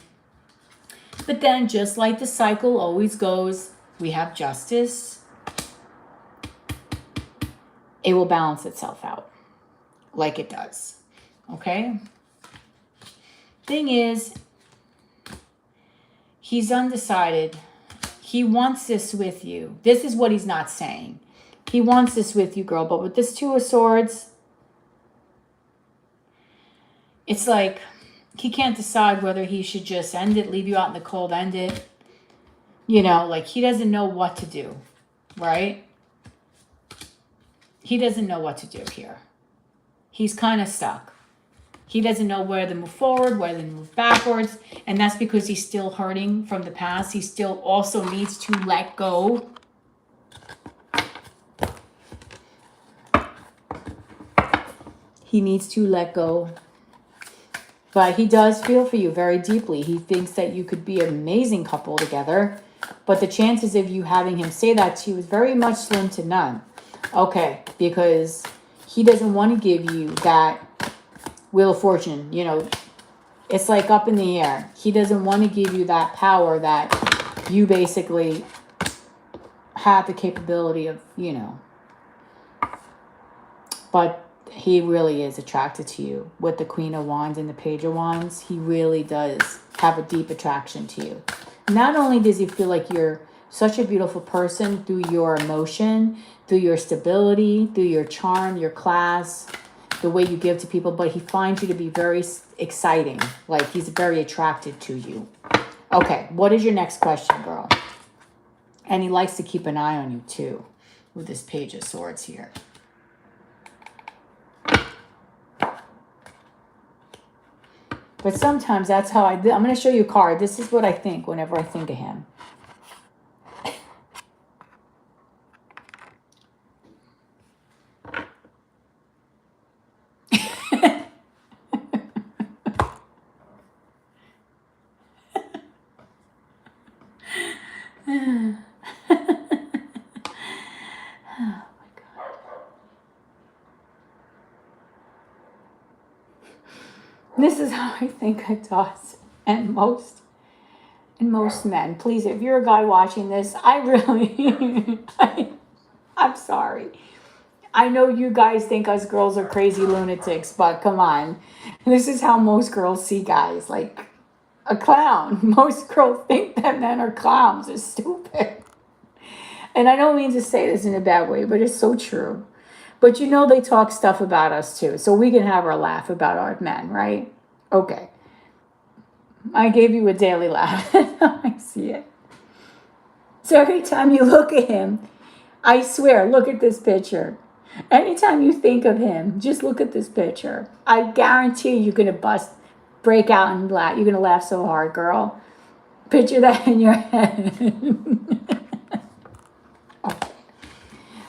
But then, just like the cycle always goes, we have justice. It will balance itself out like it does. Okay? Thing is, he's undecided. He wants this with you. This is what he's not saying. He wants this with you, girl. But with this Two of Swords, it's like he can't decide whether he should just end it, leave you out in the cold, end it. Like he doesn't know what to do, right? He doesn't know what to do here. He's kind of stuck. He doesn't know whether to move forward, whether to move backwards. And that's because he's still hurting from the past. He still also needs to let go. He needs to let go. But he does feel for you very deeply. He thinks that you could be an amazing couple together. But the chances of you having him say that to you is very much slim to none. Okay, because he doesn't want to give you that Wheel of Fortune. It's like up in the air. He doesn't want to give you that power that you basically have the capability of, But he really is attracted to you. With the Queen of Wands and the Page of Wands, he really does have a deep attraction to you. Not only does he feel like you're such a beautiful person through your emotion, through your stability, through your charm, your class, the way you give to people, but he finds you to be very exciting. Like he's very attracted to you. Okay, what is your next question, girl? And he likes to keep an eye on you too, with this Page of Swords here. But sometimes that's how I'm going to show you a card. This is what I think whenever I think of him. This is how I think it does. And most men. Please, if you're a guy watching this, I really, I'm sorry. I know you guys think us girls are crazy lunatics, but come on. This is how most girls see guys, like a clown. Most girls think that men are clowns. It's stupid. And I don't mean to say this in a bad way, but it's so true. But they talk stuff about us too. So we can have our laugh about our men, right? Okay. I gave you a daily laugh. I see it. So every time you look at him, I swear, look at this picture. Anytime you think of him, just look at this picture. I guarantee you're going to break out and laugh. You're going to laugh so hard, girl. Picture that in your head.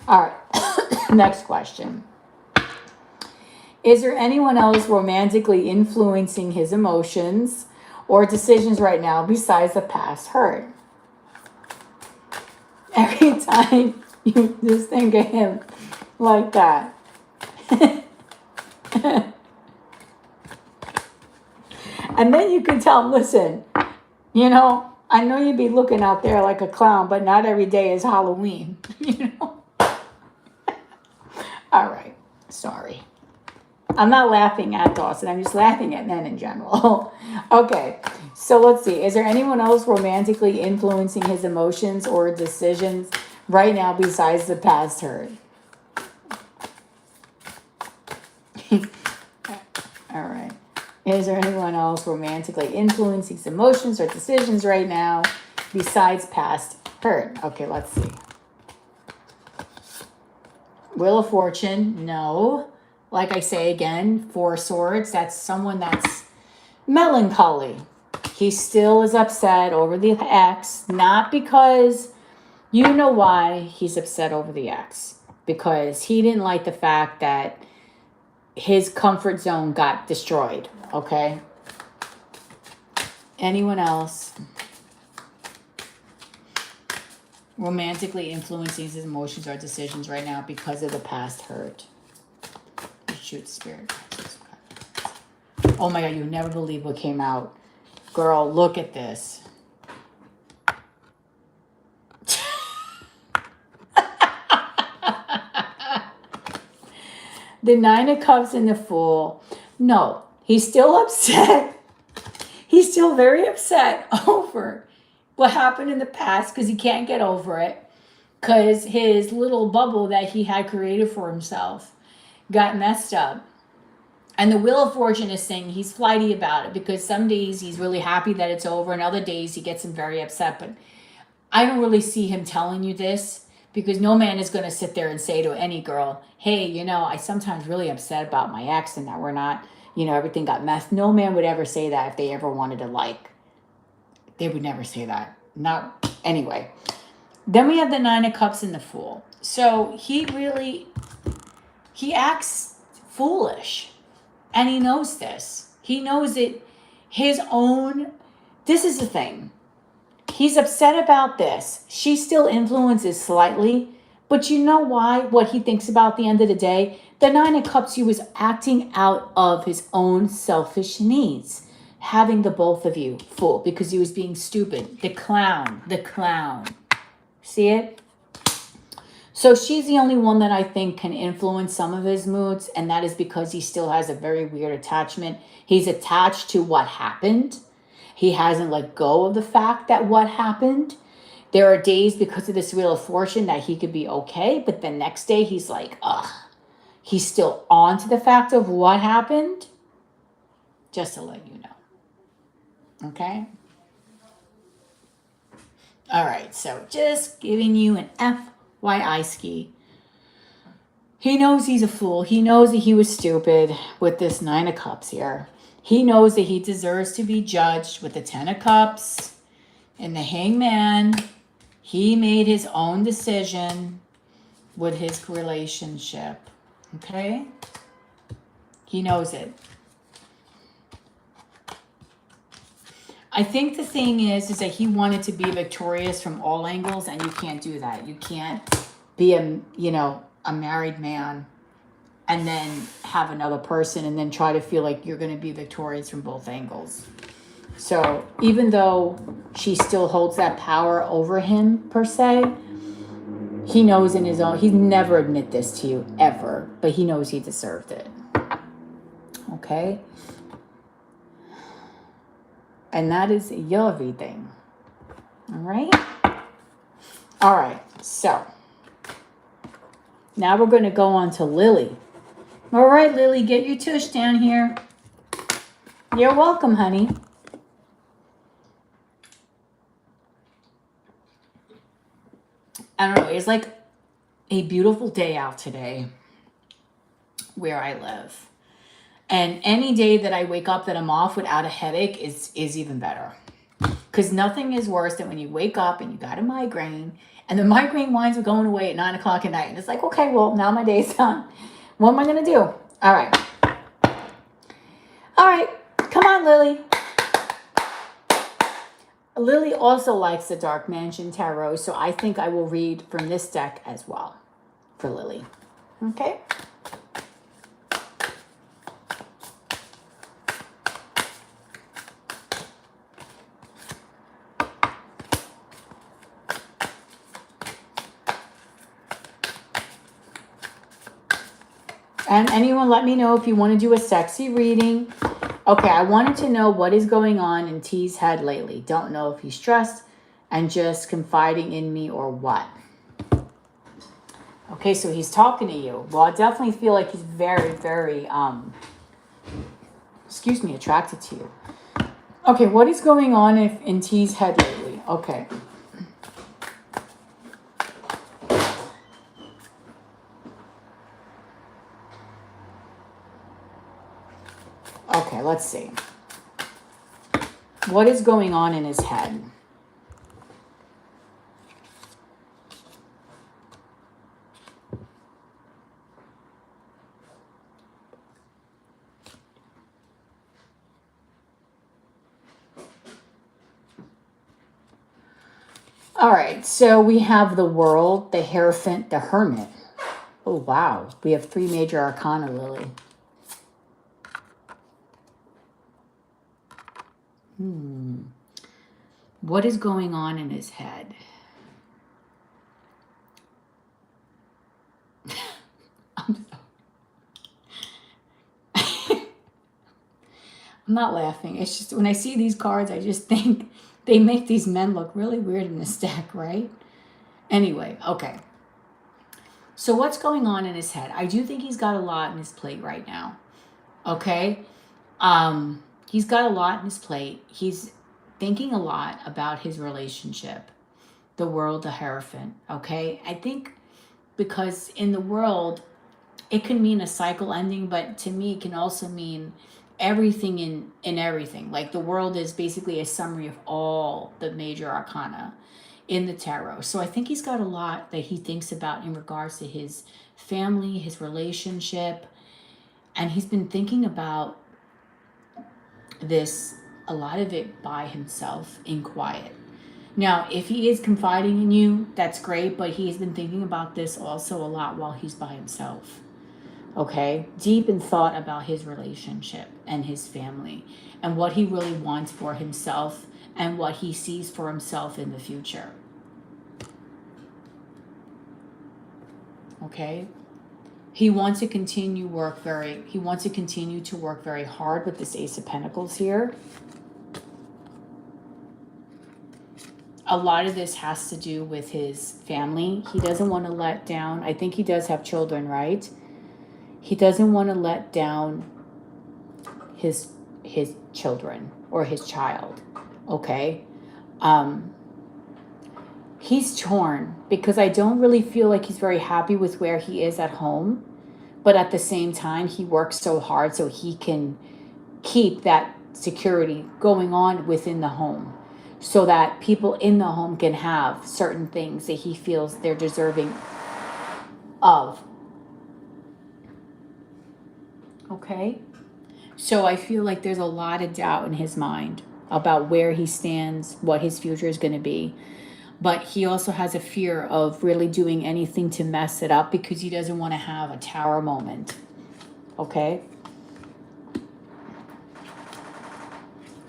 All right. Next question. Is there anyone else romantically influencing his emotions or decisions right now besides the past hurt? Every time you just think of him like that. And then you can tell him, listen, you know, I know you'd be looking out there like a clown, but not every day is Halloween. You know? All right. Sorry. I'm not laughing at Dawson. I'm just laughing at men in general. Okay. So let's see. Is there anyone else romantically influencing his emotions or decisions right now besides the past hurt? All right. Is there anyone else romantically influencing his emotions or decisions right now besides past hurt? Okay, let's see. Wheel of Fortune, no. Like I say again, Four Swords, that's someone that's melancholy. He still is upset over the ex, not because you know why he's upset over the ex. Because he didn't like the fact that his comfort zone got destroyed, okay? Anyone else romantically influencing his emotions or decisions right now because of the past hurt? Shoot, spirit. Oh my God, you never believe what came out. Girl, look at this. The Nine of Cups and the Fool. No, he's still upset. He's still very upset over what happened in the past because he can't get over it. Because his little bubble that he had created for himself got messed up. And the Wheel of Fortune is saying he's flighty about it because some days he's really happy that it's over and other days he gets him very upset. But I don't really see him telling you this because no man is going to sit there and say to any girl, hey, you know, I sometimes really upset about my ex and that we're not, you know, everything got messed. No man would ever say that if they ever wanted to like. They would never say that. Not anyway. Then we have the Nine of Cups and the Fool. So he acts foolish. And he knows this. He knows it. This is the thing. He's upset about this. She still influences slightly. But you know why? What he thinks about at the end of the day? The Nine of Cups, he was acting out of his own selfish needs. Having the both of you fool because he was being stupid. The clown. See it? So she's the only one that I think can influence some of his moods, and that is because he still has a very weird attachment. He's attached to what happened. He hasn't let go of the fact that what happened. There are days because of this Wheel of Fortune that he could be okay, but the next day he's like, ugh. He's still on to the fact of what happened. Just to let you know. Okay? All right, so just giving you an FYI ski. He knows he's a fool. He knows that he was stupid with this Nine of Cups here. He knows that he deserves to be judged with the Ten of Cups and the Hangman. He made his own decision with his relationship. Okay? He knows it. I think the thing is that he wanted to be victorious from all angles, and you can't do that. You can't be a married man and then have another person and then try to feel like you're going to be victorious from both angles. So even though she still holds that power over him per se, he knows in his own, he'd never admit this to you ever, but he knows he deserved it. Okay? And that is your everything. All right? All right. So now we're going to go on to Lily. All right, Lily, get your tush down here. You're welcome, honey. I don't know. It's like a beautiful day out today where I live. And any day that I wake up that I'm off without a headache is even better. Because nothing is worse than when you wake up and you got a migraine and the migraine winds up going away at 9 o'clock at night. And it's like, okay, well, now my day's done. What am I going to do? All right. All right. Come on, Lily. Lily also likes the Dark Mansion Tarot, so I think I will read from this deck as well for Lily. Okay? And anyone let me know if you want to do a sexy reading. Okay, I wanted to know what is going on in T's head lately. Don't know if he's stressed and just confiding in me or what. Okay, so he's talking to you. Well, I definitely feel like he's very, very, attracted to you. Okay, what is going on in T's head lately? Okay. Okay, let's see. What is going on in his head? All right, so we have the World, the Hierophant, the Hermit. Oh, wow. We have 3 major arcana, Lily. What is going on in his head? I'm not laughing. It's just when I see these cards, I just think they make these men look really weird in this deck, right? Anyway, okay. So what's going on in his head? I do think he's got a lot in his plate right now. Okay? He's got a lot in his plate. He's thinking a lot about his relationship, the World, the Hierophant. Okay? I think because in the World, it can mean a cycle ending, but to me, it can also mean everything in everything. Like the World is basically a summary of all the major arcana in the tarot. So I think he's got a lot that he thinks about in regards to his family, his relationship, and he's been thinking about this, a lot of it by himself in quiet. Now, if he is confiding in you, that's great, but he's been thinking about this also a lot while he's by himself. Okay? Deep in thought about his relationship and his family and what he really wants for himself and what he sees for himself in the future. Okay? He wants to continue to work very hard with this Ace of Pentacles here. A lot of this has to do with his family. He doesn't want to let down. I think he does have children, right? He doesn't want to let down his children or his child. Okay? He's torn because I don't really feel like he's very happy with where he is at home. But at the same time, he works so hard so he can keep that security going on within the home so that people in the home can have certain things that he feels they're deserving of. Okay? So I feel like there's a lot of doubt in his mind about where he stands, what his future is going to be. But he also has a fear of really doing anything to mess it up because he doesn't want to have a tower moment. Okay?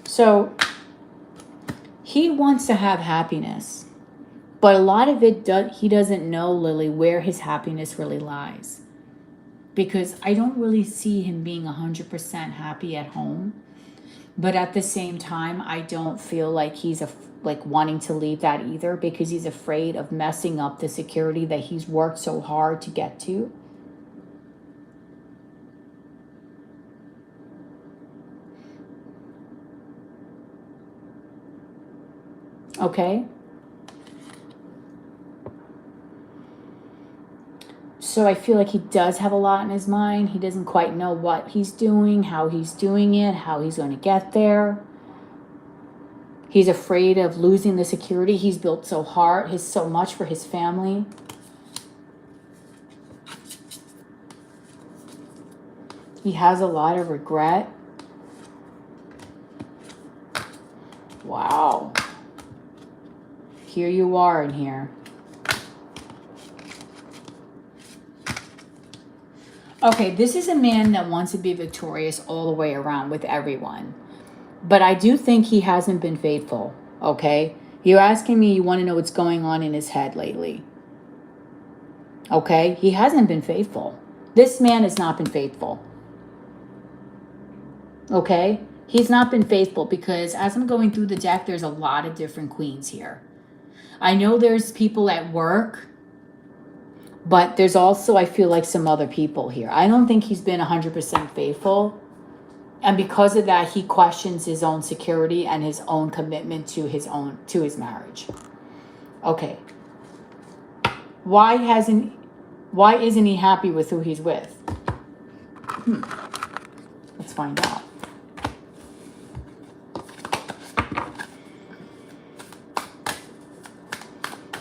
So he wants to have happiness. But a lot of it, he doesn't know, Lily, where his happiness really lies. Because I don't really see him being 100% happy at home. But at the same time, I don't feel like he's wanting to leave that either because he's afraid of messing up the security that he's worked so hard to get to. Okay? So I feel like he does have a lot in his mind. He doesn't quite know what he's doing, how he's doing it, how he's going to get there. He's afraid of losing the security he's built so hard, his so much for his family. He has a lot of regret. Wow. Here you are in here. Okay, this is a man that wants to be victorious all the way around with everyone. But I do think he hasn't been faithful, okay? You're asking me, you want to know what's going on in his head lately. Okay? He hasn't been faithful. This man has not been faithful. Okay? He's not been faithful because as I'm going through the deck, there's a lot of different queens here. I know there's people at work, but there's also, I feel like, some other people here. I don't think he's been 100% faithful. And because of that, he questions his own security and his own commitment to his marriage. Okay. Why isn't he happy with who he's with? Let's find out.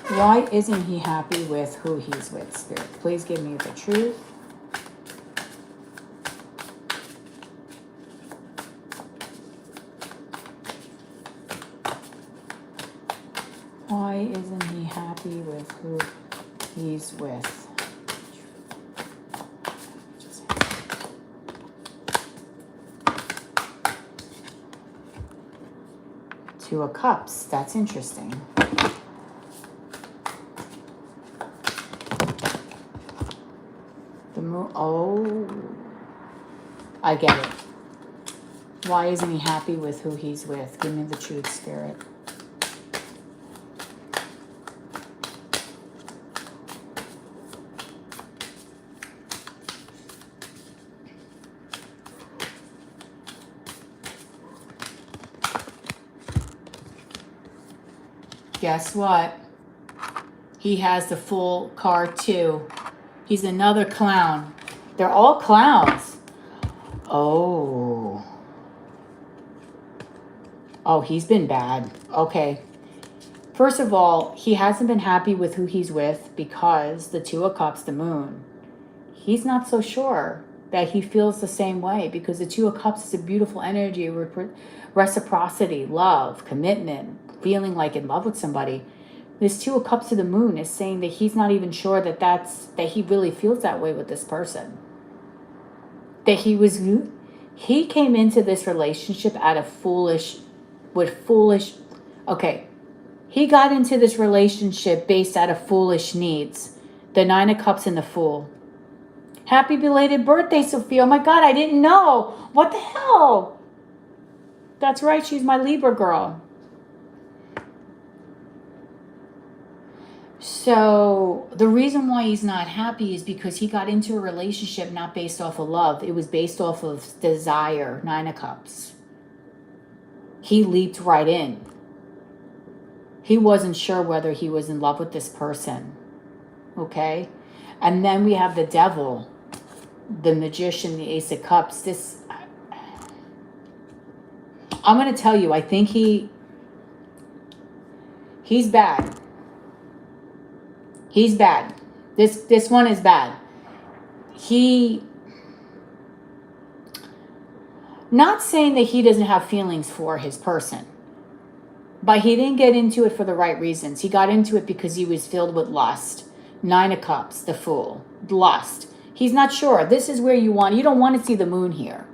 Why isn't he happy with who he's with, Spirit? Please give me the truth. Why isn't he happy with who he's with? Two of Cups. That's interesting. The moon. Oh, I get it. Why isn't he happy with who he's with? Give me the truth, Spirit. Guess what? He has the Fool card too. He's another clown. They're all clowns. Oh. Oh, he's been bad. Okay. First of all, he hasn't been happy with who he's with because the Two of Cups, the moon. He's not so sure that he feels the same way because the Two of Cups is a beautiful energy, reciprocity, love, commitment, feeling like in love with somebody. This Two of Cups to the moon is saying that he's not even sure that he really feels that way with this person. That he came into this relationship out of okay. He got into this relationship based out of foolish needs. The Nine of Cups and the Fool. Happy belated birthday, Sophia. Oh my God, I didn't know. What the hell? That's right, she's my Libra girl. So the reason why he's not happy is because he got into a relationship not based off of love. It was based off of desire, Nine of Cups. He leaped right in. He wasn't sure whether he was in love with this person. Okay? And then we have the Devil, the Magician, the Ace of Cups. I'm going to tell you, I think he's bad. He's bad. This one is bad. Not saying that he doesn't have feelings for his person, but he didn't get into it for the right reasons. He got into it because he was filled with lust. Nine of Cups, the Fool, lust. He's not sure. This is where you don't want to see the moon here,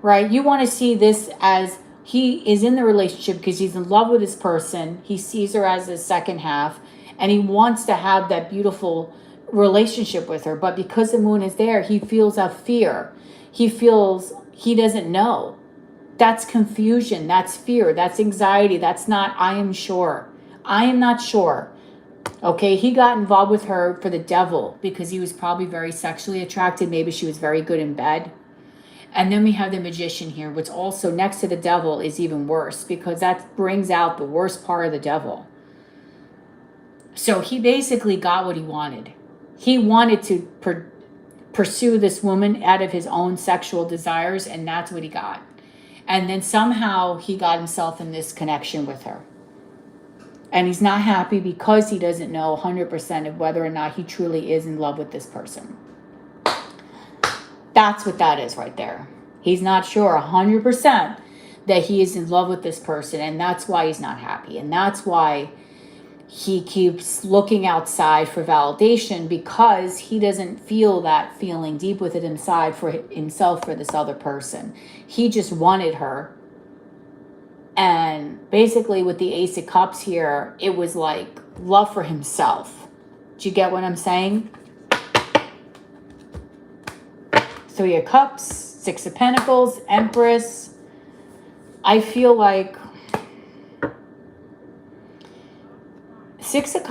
right? You want to see this as he is in the relationship because he's in love with his person. He sees her as his second half. And he wants to have that beautiful relationship with her. But because the moon is there, he feels a fear. He feels he doesn't know. That's confusion. That's fear. That's anxiety. That's not, I am sure. I am not sure. Okay, he got involved with her for the Devil because he was probably very sexually attracted. Maybe she was very good in bed. And then we have the Magician here, which also next to the Devil is even worse because that brings out the worst part of the Devil. So he basically got what he wanted. He wanted to pursue this woman out of his own sexual desires, and that's what he got. And then somehow he got himself in this connection with her. And he's not happy because he doesn't know 100% of whether or not he truly is in love with this person. That's what that is right there. He's not sure 100% that he is in love with this person, and that's why he's not happy. And that's why he keeps looking outside for validation, because he doesn't feel that feeling deep within inside for himself for this other person. He just wanted her. And basically with the Ace of Cups here, it was like love for himself. Do you get what I'm saying? Three of Cups, Six of Pentacles, Empress. I feel like Six of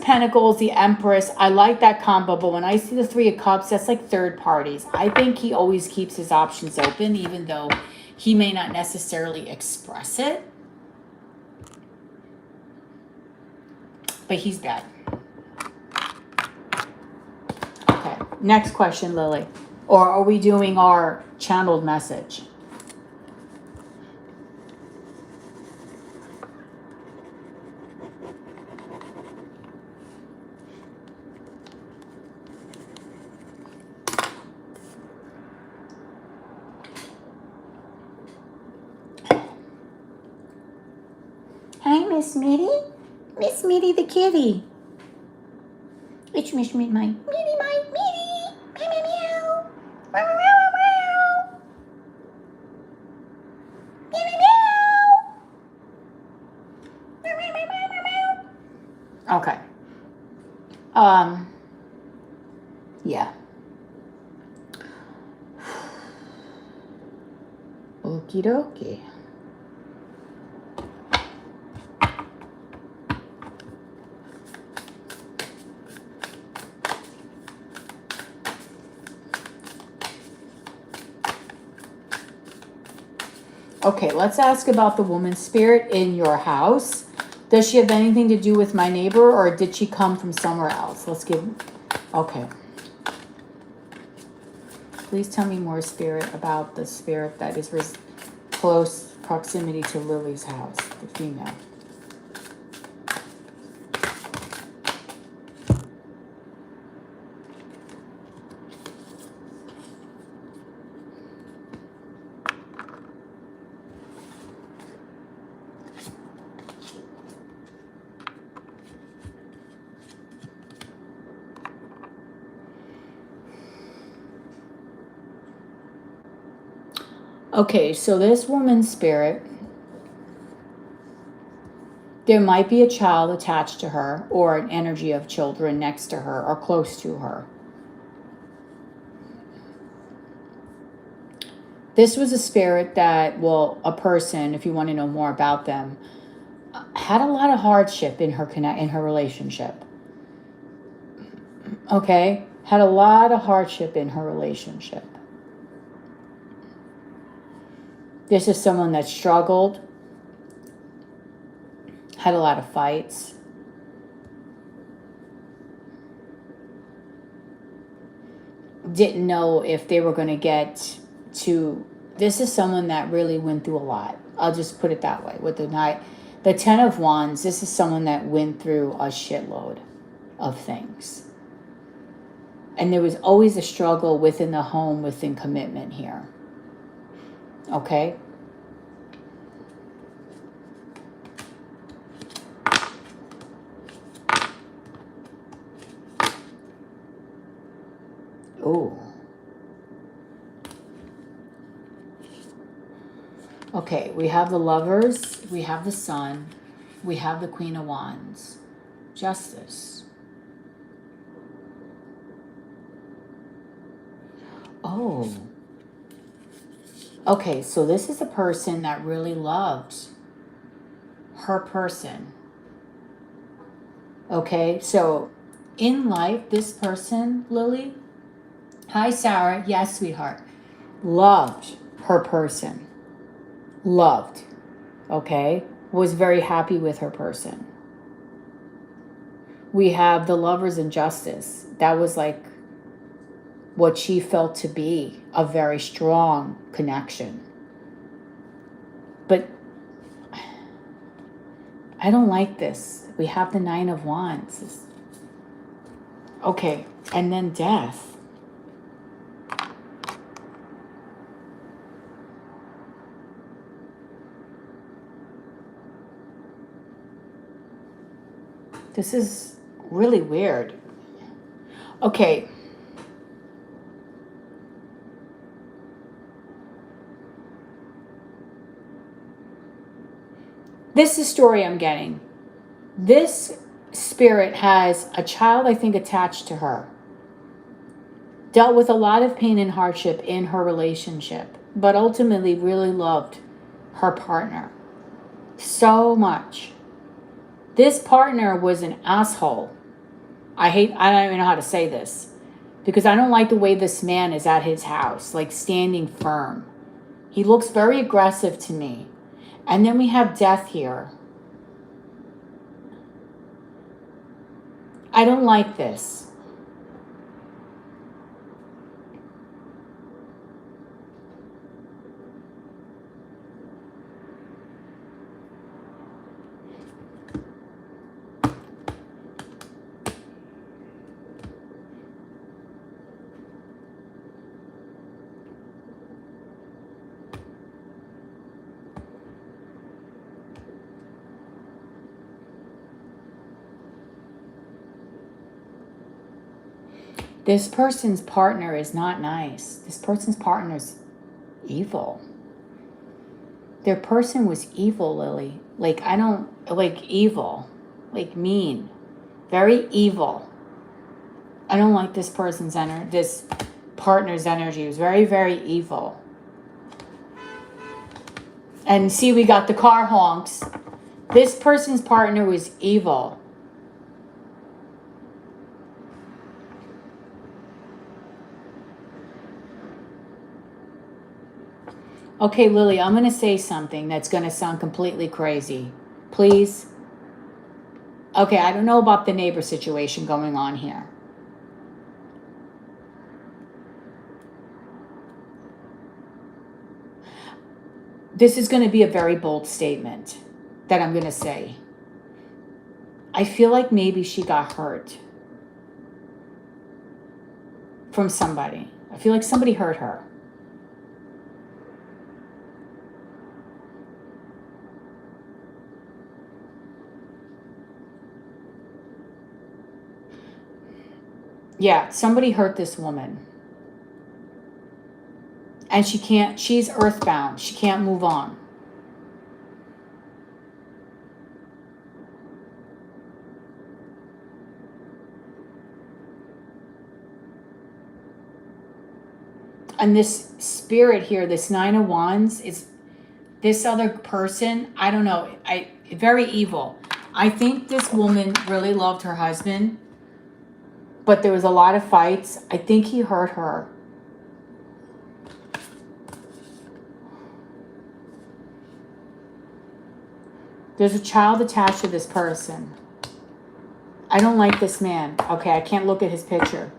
Pentacles, the Empress. I like that combo, but when I see the Three of Cups, that's like third parties. I think he always keeps his options open, even though he may not necessarily express it. But he's dead. Okay, next question, Lily. Or are we doing our channeled message? Hi, Miss Mitty. Miss Mitty the kitty. It's Miss Mitty, my Mitty, my Mitty. Meow, meow, meow. Meow, meow, meow. Meow, meow, meow. Meow, meow, meow, meow, meow. Okay. Yeah. Okie dokie. Okay, let's ask about the woman spirit in your house. Does she have anything to do with my neighbor, or did she come from somewhere else? Let's give... Okay. Please tell me more, Spirit, about the spirit that is close proximity to Lily's house, the female. Okay, so this woman's spirit, there might be a child attached to her, or an energy of children next to her or close to her. This was a spirit that, well, a person, if you want to know more about them, had a lot of hardship in her relationship. Okay, had a lot of hardship in her relationship. This is someone that struggled, had a lot of fights. Didn't know if they were going to get to... This is someone that really went through a lot. I'll just put it that way. With the Ten of Wands, this is someone that went through a shitload of things. And there was always a struggle within the home, within commitment here. Okay? Ooh. Okay, we have the Lovers, we have the Sun, we have the Queen of Wands. Justice. Oh. Okay, so this is a person that really loved her person. Okay, so in life, this person, Lily, hi, Sarah. Yes, sweetheart. Loved her person. Loved. Okay? Was very happy with her person. We have the Lovers in Justice. That was like what she felt to be a very strong connection. But I don't like this. We have the Nine of Wands. Okay, and then death. This is really weird. Okay. This is the story I'm getting. This spirit has a child, I think, attached to her. Dealt with a lot of pain and hardship in her relationship, but ultimately really loved her partner so much. This partner was an asshole. I don't even know how to say this, because I don't like the way this man is at his house, like standing firm. He looks very aggressive to me. And then we have death here. I don't like this. This person's partner is not nice. This person's partner is evil. Their person was evil, Lily. Like, I don't, like, evil. Like, mean. Very evil. I don't like this person's energy, this partner's energy. It was very, very evil. And see, we got the car honks. This person's partner was evil. Okay, Lily, I'm going to say something that's going to sound completely crazy. Please. Okay, I don't know about the neighbor situation going on here. This is going to be a very bold statement that I'm going to say. I feel like maybe she got hurt from somebody. I feel like somebody hurt her. Yeah, somebody hurt this woman. And she's earthbound. She can't move on. And this spirit here, this Nine of Wands, is this other person, I don't know, very evil. I think this woman really loved her husband, but there was a lot of fights. I think he hurt her. There's a child attached to this person. I don't like this man. Okay, I can't look at his picture.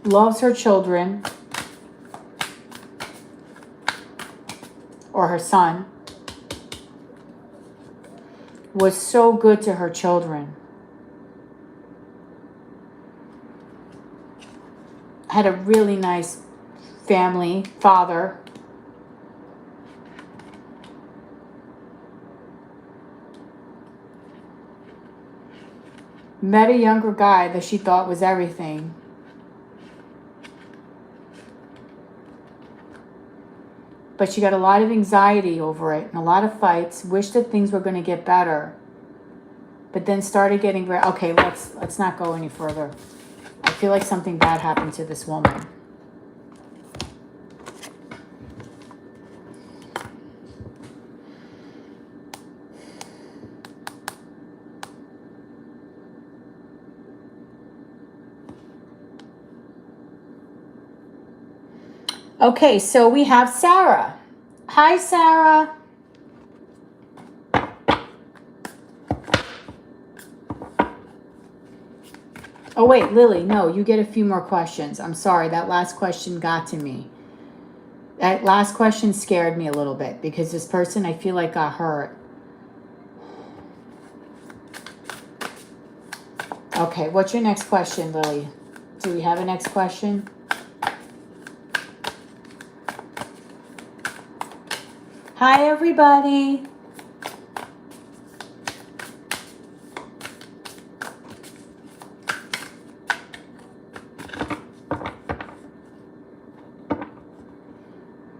Loves her children. Or her son. Was so good to her children. Had a really nice family, father. Met a younger guy that she thought was everything. But she got a lot of anxiety over it and a lot of fights. Wished that things were going to get better. But then started getting... Okay, let's not go any further. I feel like something bad happened to this woman. Okay, so we have Sarah. Hi, Sarah. Oh, wait, Lily, no, you get a few more questions. I'm sorry, that last question got to me. That last question scared me a little bit because this person I feel like got hurt. Okay, what's your next question, Lily? Do we have a next question? Hi, everybody.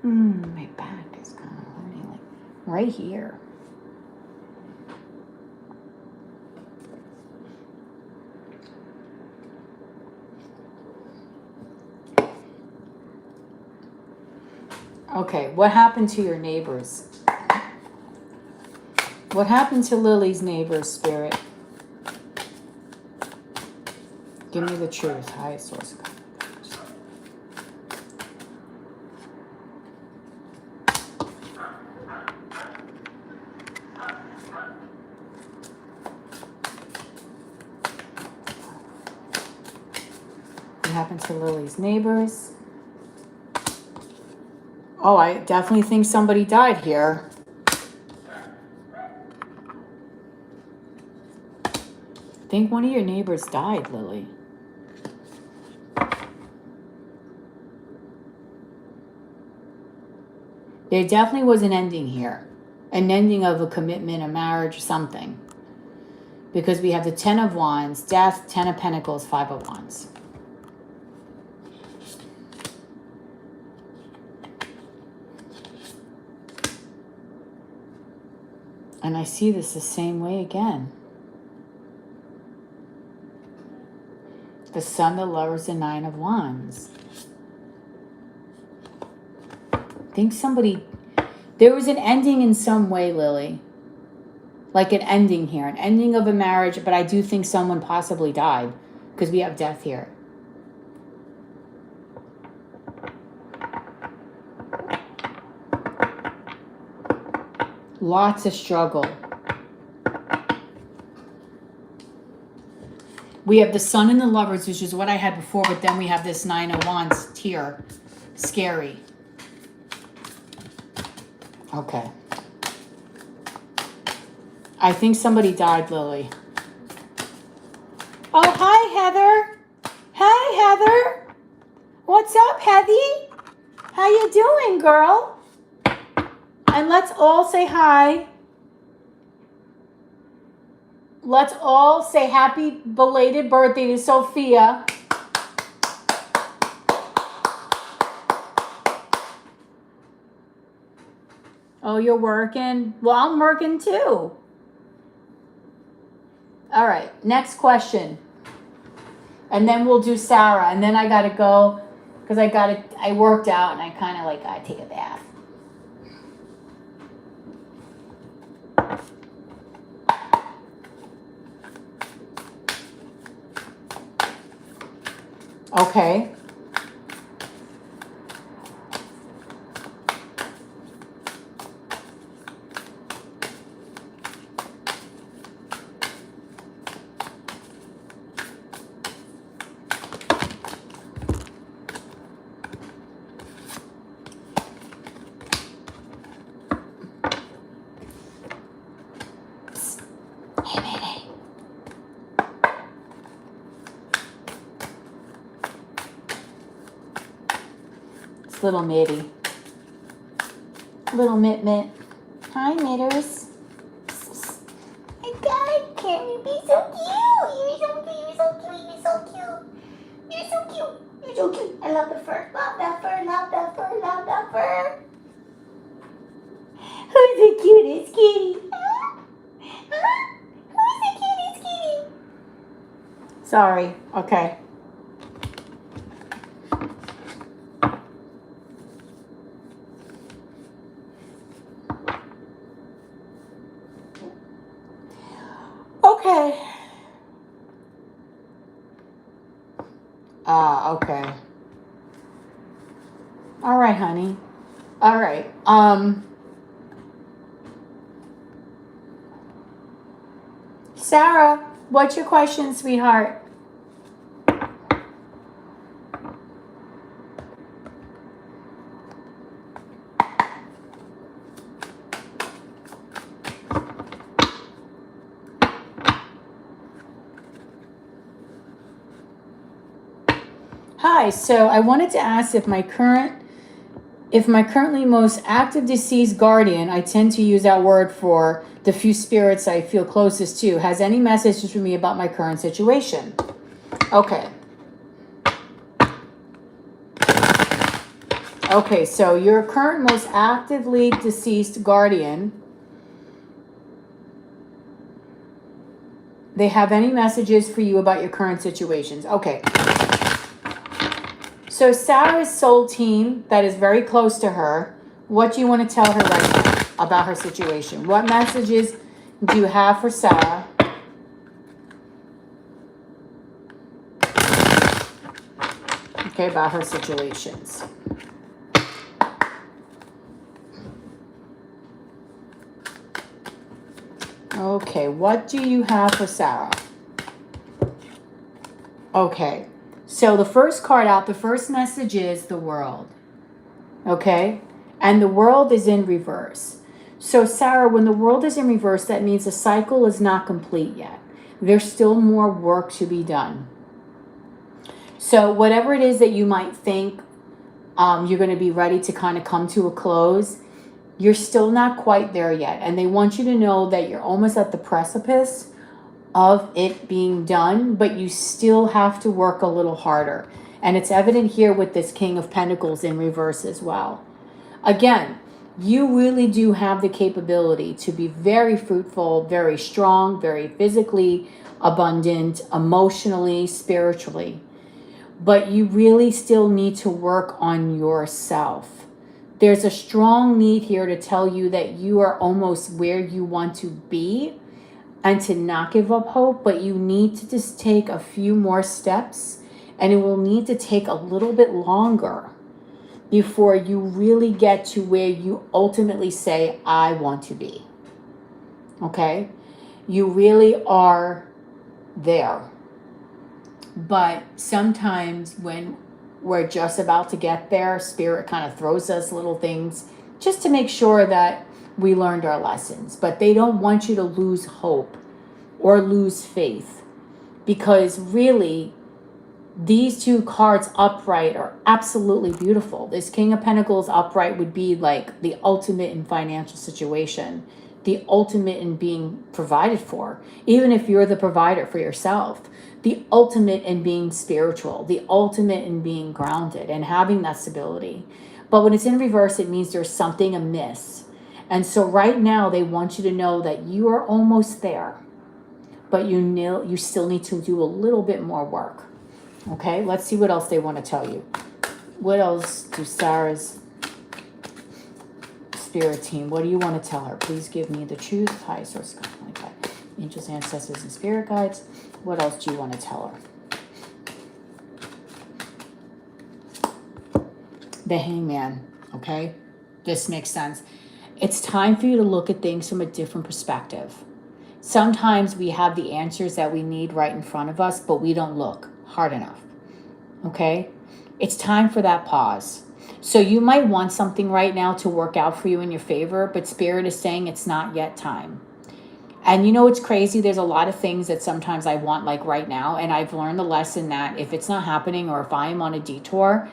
My back is kind of hurting, like right here. Okay, what happened to your neighbors? What happened to Lily's neighbors, Spirit? Give me the truth. Highest source of God. What happened to Lily's neighbors? Oh, I definitely think somebody died here. I think one of your neighbors died, Lily. There definitely was an ending here. An ending of a commitment, a marriage, something. Because we have the 10 of Wands, Death, 10 of Pentacles, 5 of Wands. And I see this the same way again. The Sun, the Lovers, the 9 of Wands. I think somebody... There was an ending in some way, Lily. Like an ending here. An ending of a marriage, but I do think someone possibly died. Because we have death here. Lots of struggle. We have the Sun and the Lovers, which is what I had before, but then we have this 9 of Wands here. Scary. Okay. I think somebody died, Lily. Oh, hi, Heather. Hi, Heather. What's up, Heathy? How you doing, girl? And let's all say hi. Let's all say happy belated birthday to Sophia. Oh, you're working? Well, I'm working too. All right, next question. And then we'll do Sarah. And then I got to go because I worked out and I kind of like got to take a bath. Okay. It's little Mitty. Little Mitt. Hi, Mitters. My God, can you be so cute? You're so cute. You're so cute. You're so cute. You're so cute. You're so cute. I love the fur. Love that fur. Love that fur. Love that fur. Who's the cutest kitty? Huh? Huh? Who's the cutest kitty? Sorry. Okay. Okay. Okay. All right, honey. All right. Sarah, what's your question, sweetheart? Hi, so I wanted to ask if my currently most active deceased guardian, I tend to use that word for the few spirits I feel closest to, has any messages for me about my current situation. Okay. Okay, so your current most actively deceased guardian, they have any messages for you about your current situations. Okay. So Sarah's soul team that is very close to her, what do you want to tell her right now about her situation? What messages do you have for Sarah? Okay, about her situations. Okay, what do you have for Sarah? Okay, so the first card out, the first message is the world. Okay, and the world is in reverse. So Sarah, when the world is in reverse, that means the cycle is not complete yet. There's still more work to be done. So whatever it is that you might think you're going to be ready to kind of come to a close, you're still not quite there yet. And they want you to know that you're almost at the precipice of it being done, but you still have to work a little harder. And it's evident here with this King of Pentacles in reverse as well. Again, you really do have the capability to be very fruitful, very strong, very physically abundant, emotionally, spiritually. But you really still need to work on yourself. There's a strong need here to tell you that you are almost where you want to be and to not give up hope, but you need to just take a few more steps, and it will need to take a little bit longer before you really get to where you ultimately say, I want to be. Okay? You really are there. But sometimes when we're just about to get there, Spirit kind of throws us little things just to make sure that we learned our lessons. But they don't want you to lose hope or lose faith, because really these two cards upright are absolutely beautiful. This King of Pentacles upright would be like the ultimate in financial situation, the ultimate in being provided for, even if you're the provider for yourself, the ultimate in being spiritual, the ultimate in being grounded and having that stability. But when it's in reverse, it means there's something amiss. And so right now they want you to know that you are almost there, but you still need to do a little bit more work. Okay, let's see what else they want to tell you. What else do Sarah's Spirit team, what do you want to tell her? Please give me the truth. High source, okay. Angels, ancestors, and spirit guides. What else do you want to tell her? The Hangman, okay? This makes sense. It's time for you to look at things from a different perspective. Sometimes we have the answers that we need right in front of us, but we don't look hard enough, okay? It's time for that pause. So you might want something right now to work out for you in your favor, but Spirit is saying it's not yet time. And you know, it's crazy. There's a lot of things that sometimes I want like right now. And I've learned the lesson that if it's not happening, or if I am on a detour,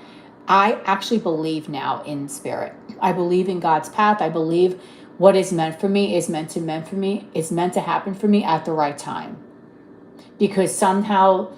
I actually believe now in Spirit. I believe in God's path. I believe what is meant for me is meant to happen for me at the right time. Because somehow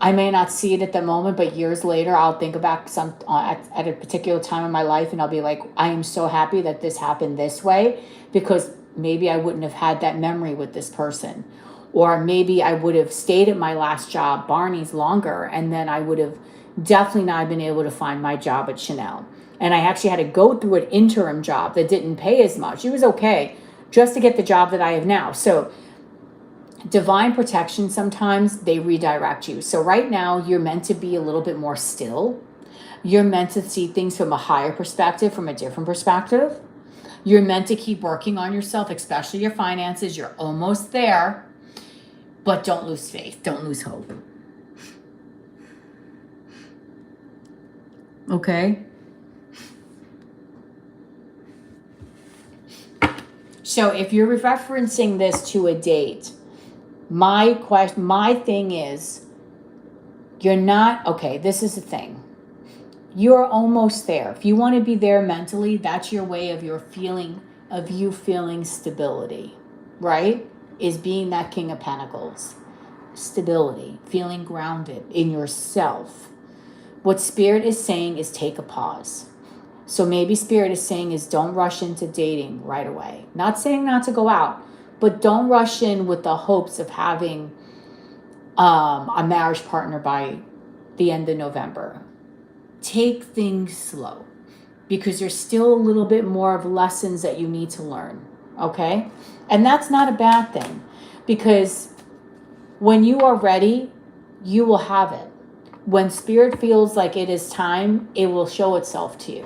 I may not see it at the moment, but years later, I'll think back at a particular time in my life, and I'll be like, I am so happy that this happened this way, because maybe I wouldn't have had that memory with this person. Or maybe I would have stayed at my last job, Barney's, longer, and then I would have definitely not been able to find my job at Chanel. And I actually had to go through an interim job that didn't pay as much. It was okay, just to get the job that I have now. So divine protection, sometimes they redirect you. So right now you're meant to be a little bit more still, You're meant to see things from a higher perspective, from a different perspective. You're meant to keep working on yourself, especially your finances. You're almost there, but don't lose faith. Don't lose hope. Okay? So if you're referencing this to a date, my thing is, you're not, okay, this is the thing. You're almost there. If you want to be there mentally, that's your way of you feeling stability, right? Is being that King of Pentacles. Stability, feeling grounded in yourself. What Spirit is saying is take a pause. So maybe Spirit is saying is don't rush into dating right away. Not saying not to go out, but don't rush in with the hopes of having a marriage partner by the end of November. Take things slow because there's still a little bit more of lessons that you need to learn, okay? And that's not a bad thing because when you are ready, you will have it. When Spirit feels like it is time, it will show itself to you,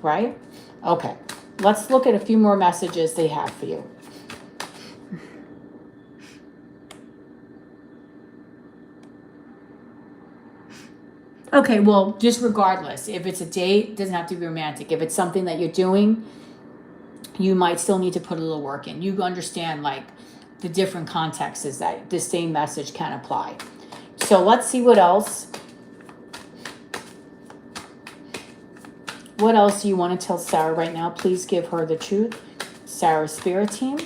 right? Okay, let's look at a few more messages they have for you. Okay, well, just regardless, if it's a date, it doesn't have to be romantic. If it's something that you're doing, you might still need to put a little work in. You understand like the different contexts is that the same message can apply. So let's see what else. What else do you want to tell Sarah right now? Please give her the truth. Sarah's Spirit team.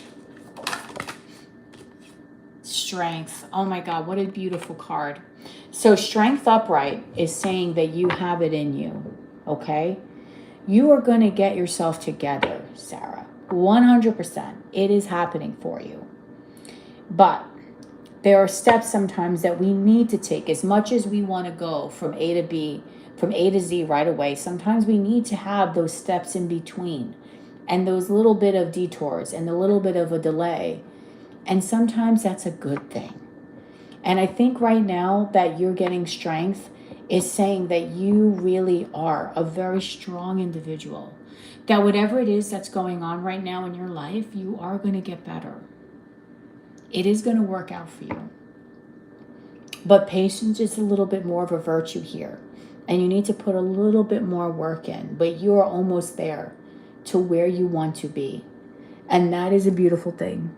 Strength. Oh my God, what a beautiful card. So Strength Upright is saying that you have it in you, okay? You are going to get yourself together, Sarah. 100%. It is happening for you. But there are steps sometimes that we need to take. As much as we want to go from A to B, from A to Z right away, sometimes we need to have those steps in between and those little bit of detours and a little bit of a delay. And sometimes that's a good thing. And I think right now that you're getting strength is saying that you really are a very strong individual. That whatever it is that's going on right now in your life, you are going to get better. It is going to work out for you. But patience is a little bit more of a virtue here. And you need to put a little bit more work in. But you are almost there to where you want to be. And that is a beautiful thing.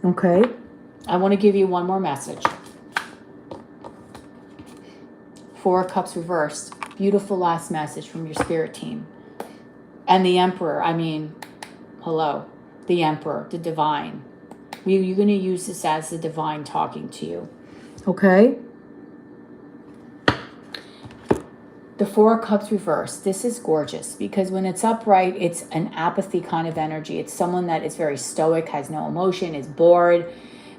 Okay, I want to give you one more message. Four of Cups reversed. Beautiful last message from your Spirit team. And the Emperor, I mean, hello. The Emperor, the Divine. You're going to use this as the Divine talking to you. Okay? The Four of Cups reversed. This is gorgeous because when it's upright, it's an apathy kind of energy. It's someone that is very stoic, has no emotion, is bored,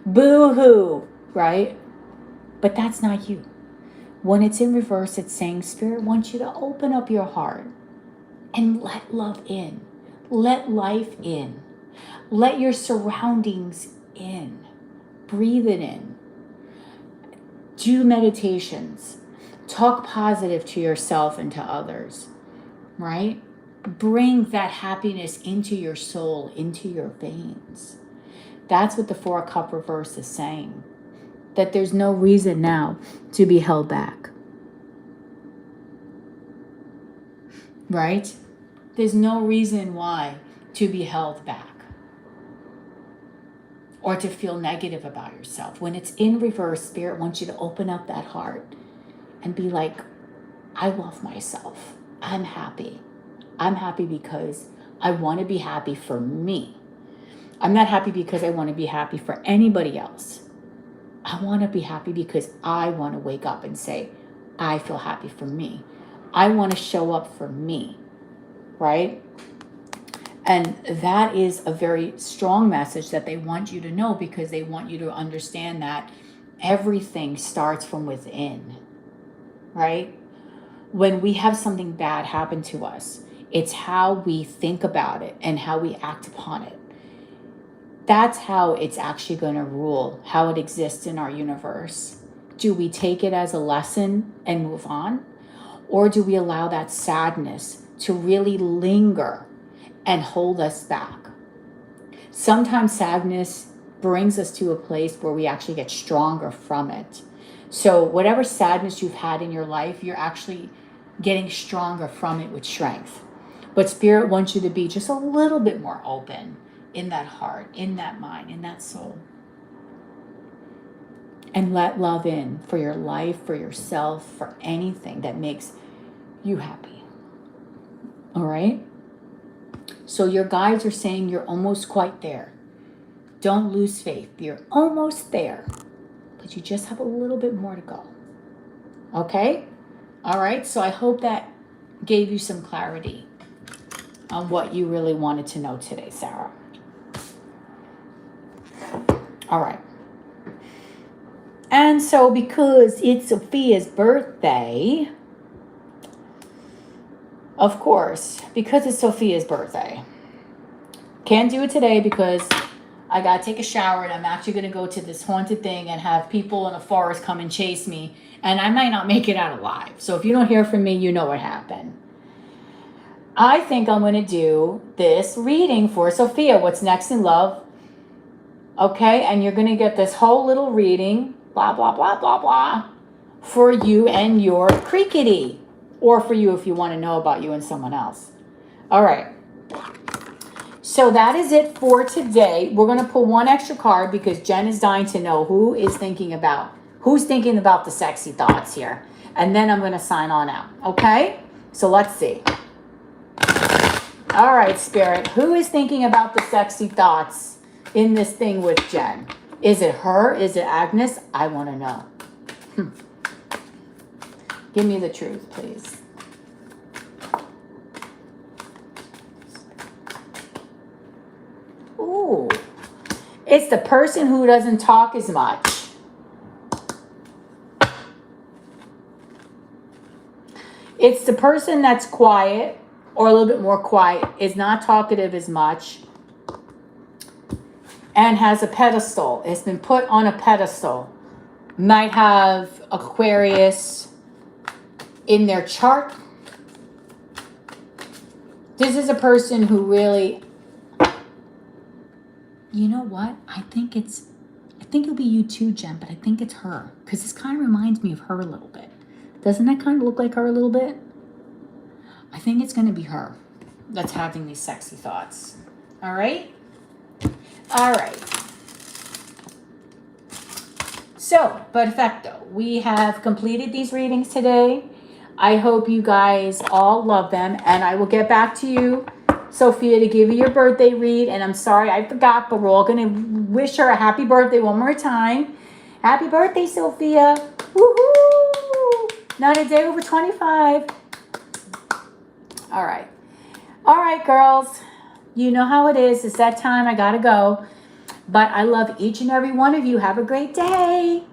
boo-hoo, right? But that's not you. When it's in reverse, it's saying Spirit wants you to open up your heart and let love in. Let life in. Let your surroundings in. Breathe it in. Do meditations. Talk positive to yourself and to others, right? Bring that happiness into your soul, into your veins. That's what the Four of Cups reverse is saying. That there's no reason now to be held back. Right? There's no reason why to be held back. Or to feel negative about yourself. When it's in reverse, Spirit wants you to open up that heart and be like, I love myself. I'm happy. I'm happy because I want to be happy for me. I'm not happy because I want to be happy for anybody else. I want to be happy because I want to wake up and say, I feel happy for me. I want to show up for me, right? And that is a very strong message that they want you to know because they want you to understand that everything starts from within. Right? When we have something bad happen to us, it's how we think about it and how we act upon it. That's how it's actually going to rule, how it exists in our universe. do we take it as a lesson and move on? Or do we allow that sadness to really linger and hold us back? Sometimes sadness brings us to a place where we actually get stronger from it. So whatever sadness you've had in your life, you're actually getting stronger from it with strength. But Spirit wants you to be just a little bit more open in that heart, in that mind, in that soul. And let love in for your life, for yourself, for anything that makes you happy. All right? So your guides are saying you're almost quite there. Don't lose faith. You're almost there. But you just have a little bit more to go. Okay? All right. So I hope that gave you some clarity on what you really wanted to know today, Sarah. All right. And so because it's Sophia's birthday, of course, because it's Sophia's birthday, can't do it today because I got to take a shower and I'm actually going to go to this haunted thing and have people in the forest come and chase me. And I might not make it out alive. So if you don't hear from me, you know what happened. I think I'm going to do this reading for Sophia, What's Next in Love. Okay, and you're going to get this whole little reading, blah, blah, blah, blah, blah, for you and your crickety. Or for you if you want to know about you and someone else. All right. So that is it for today. We're going to pull one extra card because Jen is dying to know who's thinking about the sexy thoughts here. And then I'm going to sign on out. Okay? So let's see. All right, Spirit. Who is thinking about the sexy thoughts in this thing with Jen? Is it her? Is it Agnes? I want to know. Give me the truth, please. Ooh. It's the person who doesn't talk as much. It's the person that's quiet or a little bit more quiet, is not talkative as much, and has a pedestal. It's been put on a pedestal. Might have Aquarius in their chart. This is a person who really, you know what? I think it'll be you too, Jen, but I think it's her. Because this kind of reminds me of her a little bit. Doesn't that kind of look like her a little bit? I think it's going to be her that's having these sexy thoughts. All right? All right. So, perfecto. We have completed these readings today. I hope you guys all love them. And I will get back to you, Sophia, to give you your birthday read. And I'm sorry I forgot, but we're all going to wish her a happy birthday one more time. Happy birthday, Sophia. Woohoo! Not a day over 25. All right. All right, girls. You know how it is. It's that time. I got to go. But I love each and every one of you. Have a great day.